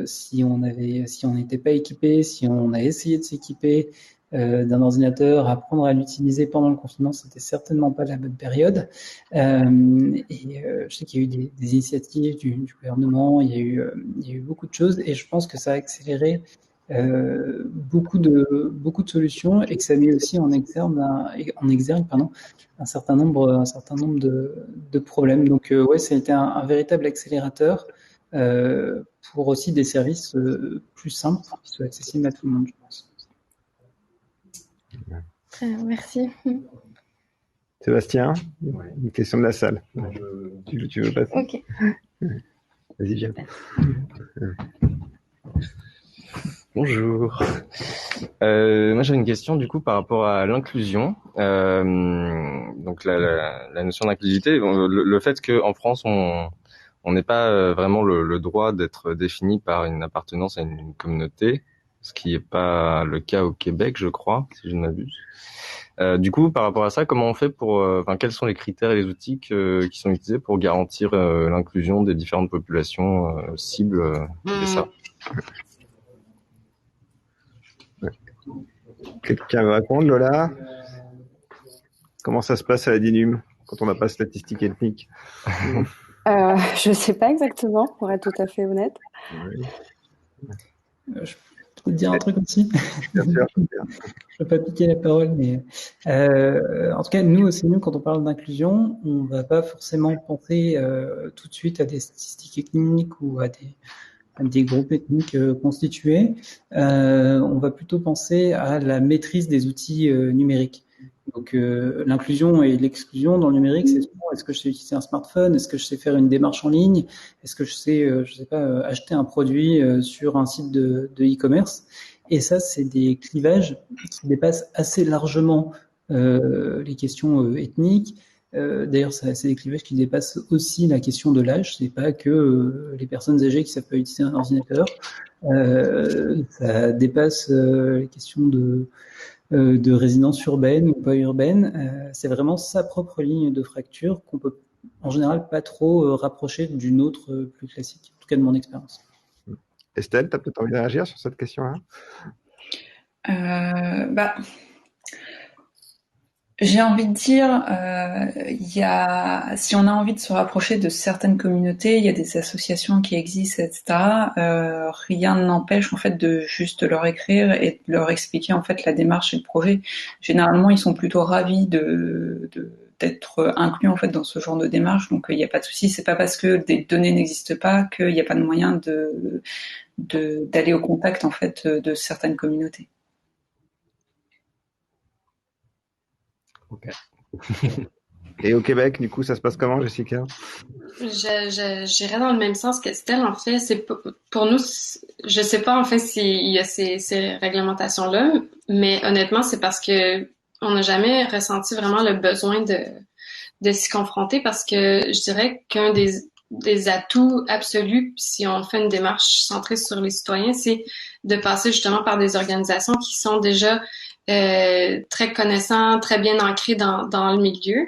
si on n'était pas équipé, si on a essayé de s'équiper d'un ordinateur, apprendre à l'utiliser pendant le confinement, c'était certainement pas la bonne période. Je sais qu'il y a eu des initiatives du gouvernement, il y a eu beaucoup de choses, et je pense que ça a accéléré beaucoup de solutions, et que ça met aussi en exergue un certain nombre de problèmes. Donc ouais, ça a été un véritable accélérateur pour aussi des services plus simples, qui soient accessibles à tout le monde, je pense. Merci. Sébastien, une question de la salle. Tu veux passer? Ok. Vas-y, viens. Bonjour. Moi, j'avais une question du coup par rapport à l'inclusion. Donc la notion d'inclusivité, le fait qu'en France on n'ait pas vraiment le droit d'être défini par une appartenance à une communauté, ce qui n'est pas le cas au Québec, je crois, si je ne m'abuse. Du coup, par rapport à ça, comment on fait quels sont les critères et les outils qui sont utilisés pour garantir l'inclusion des différentes populations cibles de ça? Quelqu'un veut répondre, Lola? Comment ça se passe à la DINUM quand on n'a pas de statistiques ethniques? Je sais pas exactement, pour être tout à fait honnête. Oui. Je peux te dire un truc aussi? Bien sûr. Je ne veux pas piquer la parole, mais en tout cas, nous, au CNU, quand on parle d'inclusion, on ne va pas forcément penser tout de suite à des statistiques ethniques ou à des groupes ethniques constitués. On va plutôt penser à la maîtrise des outils numériques. Donc l'inclusion et l'exclusion dans le numérique, c'est souvent, est-ce que je sais utiliser un smartphone, est-ce que je sais faire une démarche en ligne, est-ce que je sais, acheter un produit sur un site de e-commerce. Et ça, c'est des clivages qui dépassent assez largement les questions ethniques. D'ailleurs, c'est des clivages qui dépassent aussi la question de l'âge. C'est pas que les personnes âgées qui savent pas utiliser un ordinateur. Ça dépasse les questions de résidence urbaine ou pas urbaine. C'est vraiment sa propre ligne de fracture qu'on peut en général pas trop rapprocher d'une autre plus classique, en tout cas de mon expérience. Estelle, tu as peut-être envie de réagir sur cette question-là? J'ai envie de dire, si on a envie de se rapprocher de certaines communautés, il y a des associations qui existent, etc. Rien n'empêche en fait de juste leur écrire et de leur expliquer en fait la démarche et le projet. Généralement, ils sont plutôt ravis d'être inclus en fait dans ce genre de démarche. Donc il n'y a pas de souci. C'est pas parce que des données n'existent pas qu'il n'y a pas de moyen d'aller au contact en fait de certaines communautés. Ok. Et au Québec, du coup, ça se passe comment, Jessica? J'irais dans le même sens qu'Estelle. En fait, c'est pour nous, je sais pas en fait s'il y a ces réglementations-là, mais honnêtement, c'est parce que on n'a jamais ressenti vraiment le besoin de s'y confronter parce que je dirais qu'un des atouts absolus si on fait une démarche centrée sur les citoyens, c'est de passer justement par des organisations qui sont déjà très connaissants, très bien ancrés dans le milieu.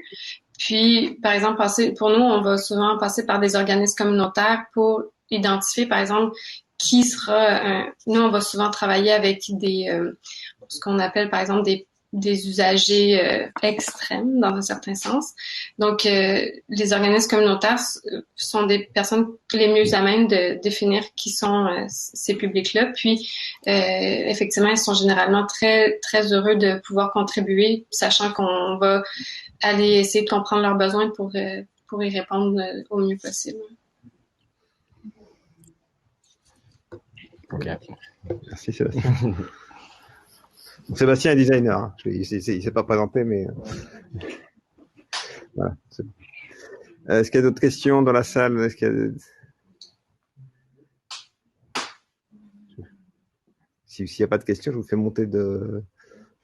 Puis, par exemple, pour nous, on va souvent passer par des organismes communautaires pour identifier, par exemple, qui sera. Nous, on va souvent travailler avec ce qu'on appelle, par exemple, des usagers extrêmes dans un certain sens. Donc, les organismes communautaires sont des personnes les mieux à même de définir qui sont ces publics-là. Puis, effectivement, ils sont généralement très très heureux de pouvoir contribuer, sachant qu'on va aller essayer de comprendre leurs besoins pour y répondre au mieux possible. Ok. Merci Sébastien. Sébastien est designer. Hein. Il s'est pas présenté, mais voilà. Est-ce qu'il y a d'autres questions dans la salle? Est-ce qu'il y a... S'il n'y a pas de questions, je vous fais monter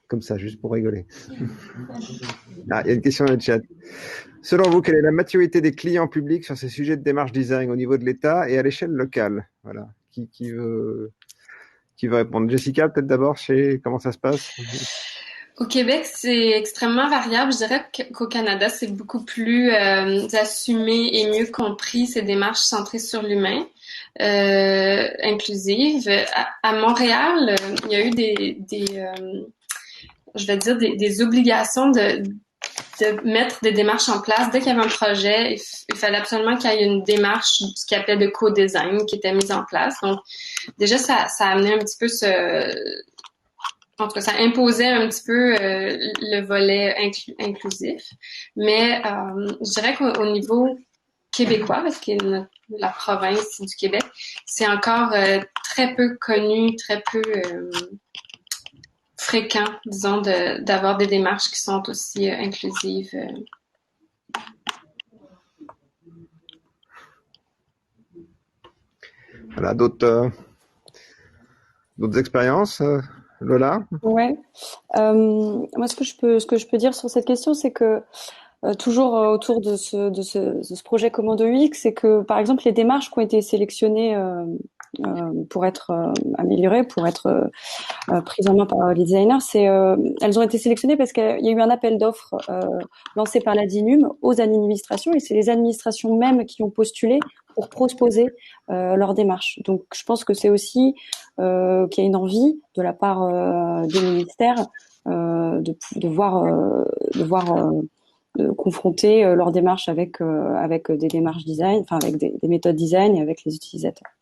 comme ça, juste pour rigoler. Ah, il y a une question dans le chat. Selon vous, quelle est la maturité des clients publics sur ces sujets de démarche design au niveau de l'État et à l'échelle locale? Voilà. Qui veut répondre? Jessica, peut-être d'abord, comment ça se passe? Au Québec, c'est extrêmement variable. Je dirais qu'au Canada, c'est beaucoup plus assumé et mieux compris ces démarches centrées sur l'humain, inclusives. À Montréal, il y a eu des obligations de mettre des démarches en place. Dès qu'il y avait un projet, il fallait absolument qu'il y ait une démarche, ce qu'ils appelaient de co-design, qui était mise en place. Donc, déjà, ça a amené un petit peu en tout cas, ça imposait un petit peu le volet inclusif. Mais je dirais qu'au niveau québécois, parce que la province du Québec, c'est encore très peu connu, très peu fréquent, disons, d'avoir des démarches qui sont aussi inclusives. Voilà, d'autres expériences, Lola? Ouais. Moi, ce que je peux dire sur cette question, c'est que toujours autour de ce projet Commando UX, c'est que, par exemple, les démarches qui ont été sélectionnées pour être améliorées, pour être prises en main par les designers, elles ont été sélectionnées parce qu'il y a eu un appel d'offres lancé par la DINUM aux administrations, et c'est les administrations mêmes qui ont postulé pour proposer leur démarche. Donc, je pense que c'est aussi qu'il y a une envie de la part des ministères de confronter leur démarche avec des démarches design, enfin avec des méthodes design et avec les utilisateurs.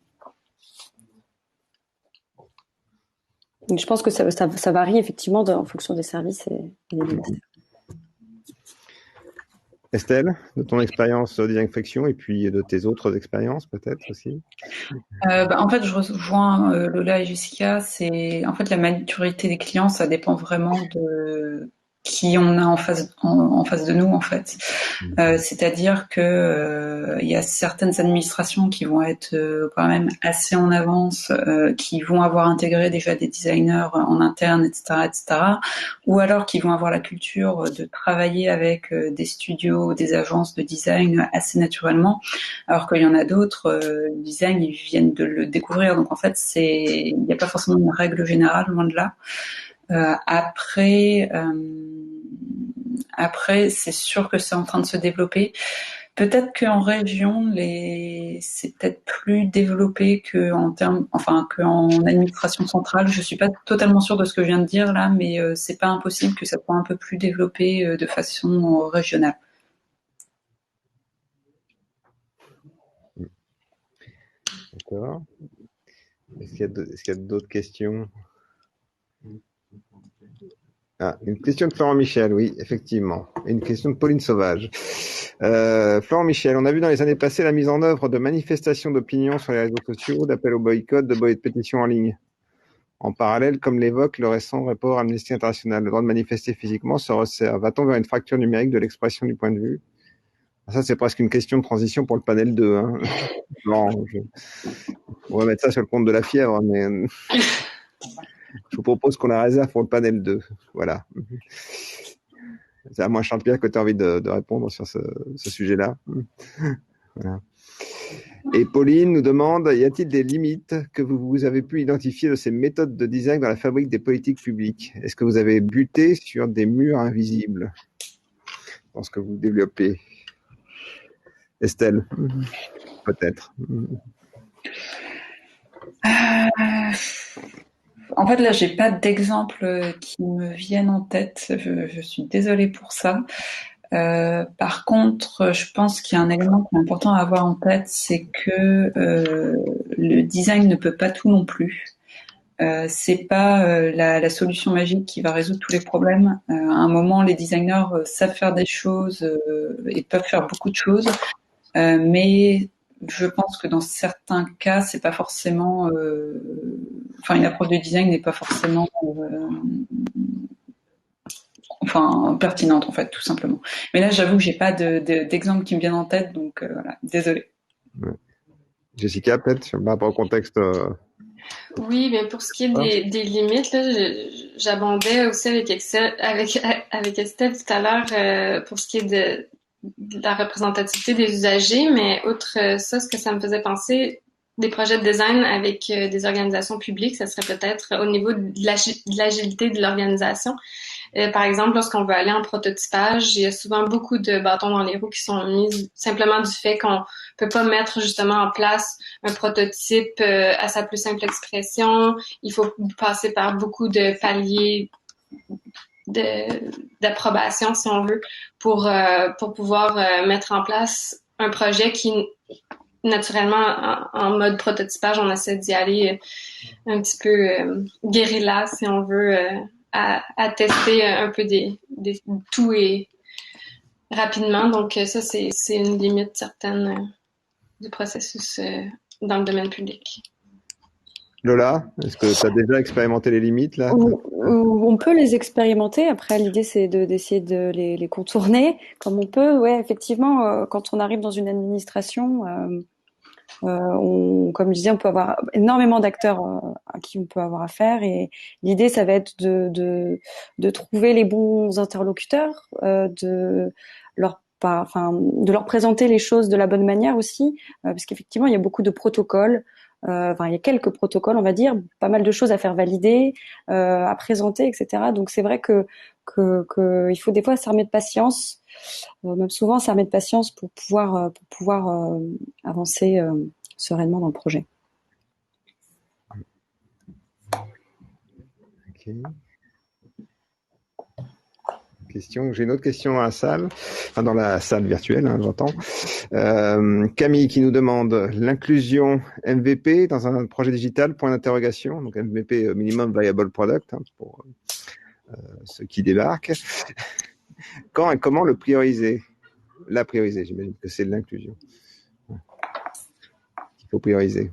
Donc, je pense que ça varie effectivement en fonction des services et des ministères. Estelle, de ton expérience design friction et puis de tes autres expériences peut-être aussi? En fait, je rejoins Lola et Jessica. C'est en fait la maturité des clients, ça dépend vraiment de qui on a en face de nous en fait. C'est-à-dire que il y a certaines administrations qui vont être quand même assez en avance, qui vont avoir intégré déjà des designers en interne, etc., ou alors qui vont avoir la culture de travailler avec des studios, des agences de design assez naturellement, alors qu'il y en a d'autres, le design ils viennent de le découvrir. Donc en fait, il n'y a pas forcément une règle générale, loin de là. Après, c'est sûr que c'est en train de se développer. Peut-être qu'en région, c'est peut-être plus développé qu'en administration centrale. Je suis pas totalement sûre de ce que je viens de dire là, mais c'est pas impossible que ça soit un peu plus développé de façon régionale. D'accord. Est-ce qu'il y a d'autres questions? Une question de Florent Michel, oui, effectivement. Et une question de Pauline Sauvage. Florent Michel, on a vu dans les années passées la mise en œuvre de manifestations d'opinion sur les réseaux sociaux, d'appels au boycott, de pétitions en ligne. En parallèle, comme l'évoque le récent rapport Amnesty International, le droit de manifester physiquement se resserre. Va-t-on vers une fracture numérique de l'expression du point de vue? Ça, c'est presque une question de transition pour le panel 2. Hein. Non, on va mettre ça sur le compte de la fièvre, mais je vous propose qu'on la réserve pour le panel 2. Voilà. C'est à moi, Charles-Pierre, que tu as envie de répondre sur ce sujet-là. Voilà. Et Pauline nous demande, y a-t-il des limites que vous avez pu identifier de ces méthodes de design dans la fabrique des politiques publiques? Est-ce que vous avez buté sur des murs invisibles dans ce que vous développez? Estelle, peut-être. En fait, là, j'ai pas d'exemple qui me viennent en tête. Je suis désolée pour ça. Par contre, je pense qu'il y a un élément qui est important à avoir en tête, c'est que le design ne peut pas tout non plus. C'est pas la solution magique qui va résoudre tous les problèmes. À un moment, les designers savent faire des choses et peuvent faire beaucoup de choses, mais je pense que dans certains cas, c'est pas forcément. Une approche de design n'est pas forcément. Pertinente en fait, tout simplement. Mais là, j'avoue que j'ai pas d'exemple qui me viennent en tête, donc voilà, désolée. Ouais. Jessica, peut-être, par rapport au contexte. Oui, mais pour ce qui est des limites, là, j'abondais aussi avec Estelle tout à l'heure pour ce qui est de la représentativité des usagers, mais outre ça, ce que ça me faisait penser, des projets de design avec des organisations publiques, ça serait peut-être au niveau de l'agilité de l'organisation. Par exemple, lorsqu'on veut aller en prototypage, il y a souvent beaucoup de bâtons dans les roues qui sont mis simplement du fait qu'on peut pas mettre justement en place un prototype à sa plus simple expression. Il faut passer par beaucoup de paliers d'approbation, si on veut, pour pouvoir mettre en place un projet qui, naturellement, en mode prototypage, on essaie d'y aller un petit peu guérilla, si on veut, à tester un peu tout et rapidement. Donc ça, c'est une limite certaine du processus dans le domaine public. Lola, est-ce que tu as déjà expérimenté les limites là? On peut les expérimenter. Après, l'idée, c'est d'essayer de les contourner comme on peut. Ouais, effectivement, quand on arrive dans une administration, comme je disais, on peut avoir énormément d'acteurs à qui on peut avoir affaire, et l'idée, ça va être de trouver les bons interlocuteurs, de leur présenter les choses de la bonne manière aussi, parce qu'effectivement, il y a beaucoup de protocoles. Il y a quelques protocoles, on va dire, pas mal de choses à faire valider, à présenter, etc. Donc c'est vrai que il faut des fois s'armer de patience, même souvent s'armer de patience pour pouvoir avancer sereinement dans le projet. Ok. J'ai une autre question dans la salle, dans la salle virtuelle, hein, j'entends. Camille qui nous demande l'inclusion MVP dans un projet digital, point d'interrogation, donc MVP, Minimum Viable Product, hein, pour ceux qui débarquent. Quand et comment le prioriser? La prioriser, j'imagine que c'est l'inclusion. Il faut prioriser.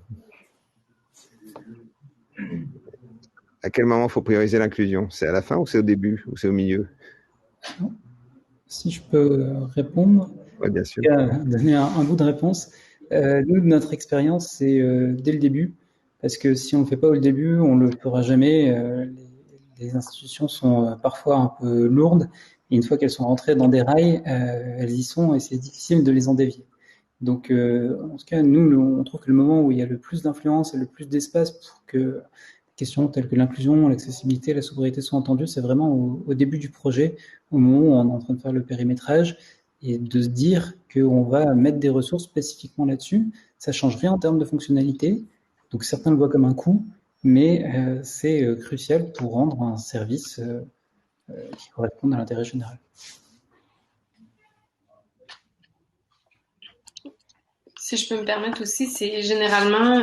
À quel moment il faut prioriser l'inclusion? C'est à la fin ou c'est au début ou c'est au milieu? Si je peux répondre, ouais, bien sûr. Donner un bout de réponse. Nous, de notre expérience, c'est dès le début, parce que si on ne le fait pas au début, on le fera jamais. Les institutions sont parfois un peu lourdes, et une fois qu'elles sont rentrées dans des rails, elles y sont, et c'est difficile de les en dévier. Donc, en tout cas, nous, on trouve que le moment où il y a le plus d'influence et le plus d'espace pour que questions telles que l'inclusion, l'accessibilité, la sobriété sont entendues, c'est vraiment au début du projet, au moment où on est en train de faire le périmétrage, et de se dire qu'on va mettre des ressources spécifiquement là-dessus. Ça change rien en termes de fonctionnalité, donc certains le voient comme un coût, mais c'est crucial pour rendre un service qui corresponde à l'intérêt général. Si je peux me permettre aussi, c'est généralement,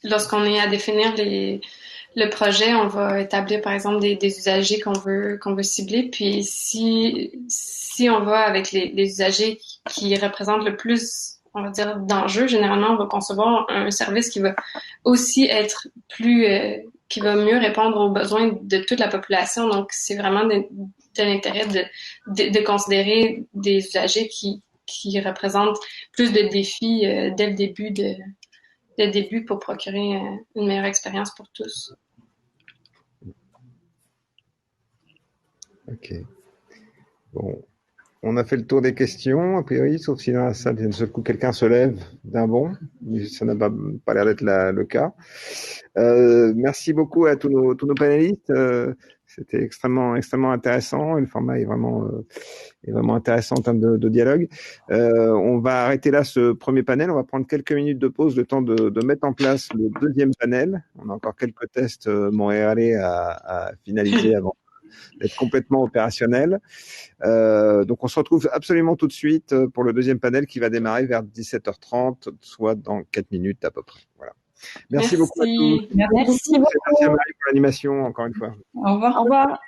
lorsqu'on est à définir le projet, on va établir par exemple des usagers qu'on veut cibler. Puis si on va avec les usagers qui représentent le plus on va dire, d'enjeux. Généralement, on va concevoir un service qui va aussi être qui va mieux répondre aux besoins de toute la population. Donc, c'est vraiment de l'intérêt de considérer des usagers qui représentent plus de défis dès le début pour procurer une meilleure expérience pour tous. Ok. Bon. On a fait le tour des questions, a priori, sauf si dans la salle, d'un seul coup, quelqu'un se lève d'un bond. Mais ça n'a pas l'air d'être le cas. Merci beaucoup à tous nos panélistes. C'était extrêmement intéressant. Et le format est vraiment intéressant en termes de dialogue. On va arrêter là ce premier panel. On va prendre quelques minutes de pause, le temps de mettre en place le deuxième panel. On a encore quelques tests montréalais à finaliser avant d'être complètement opérationnel. Donc on se retrouve absolument tout de suite pour le deuxième panel qui va démarrer vers 17h30, soit dans 4 minutes à peu près. Voilà. Merci beaucoup à tous. Merci beaucoup. Merci à Marie pour l'animation, encore une fois. Au revoir. Au revoir.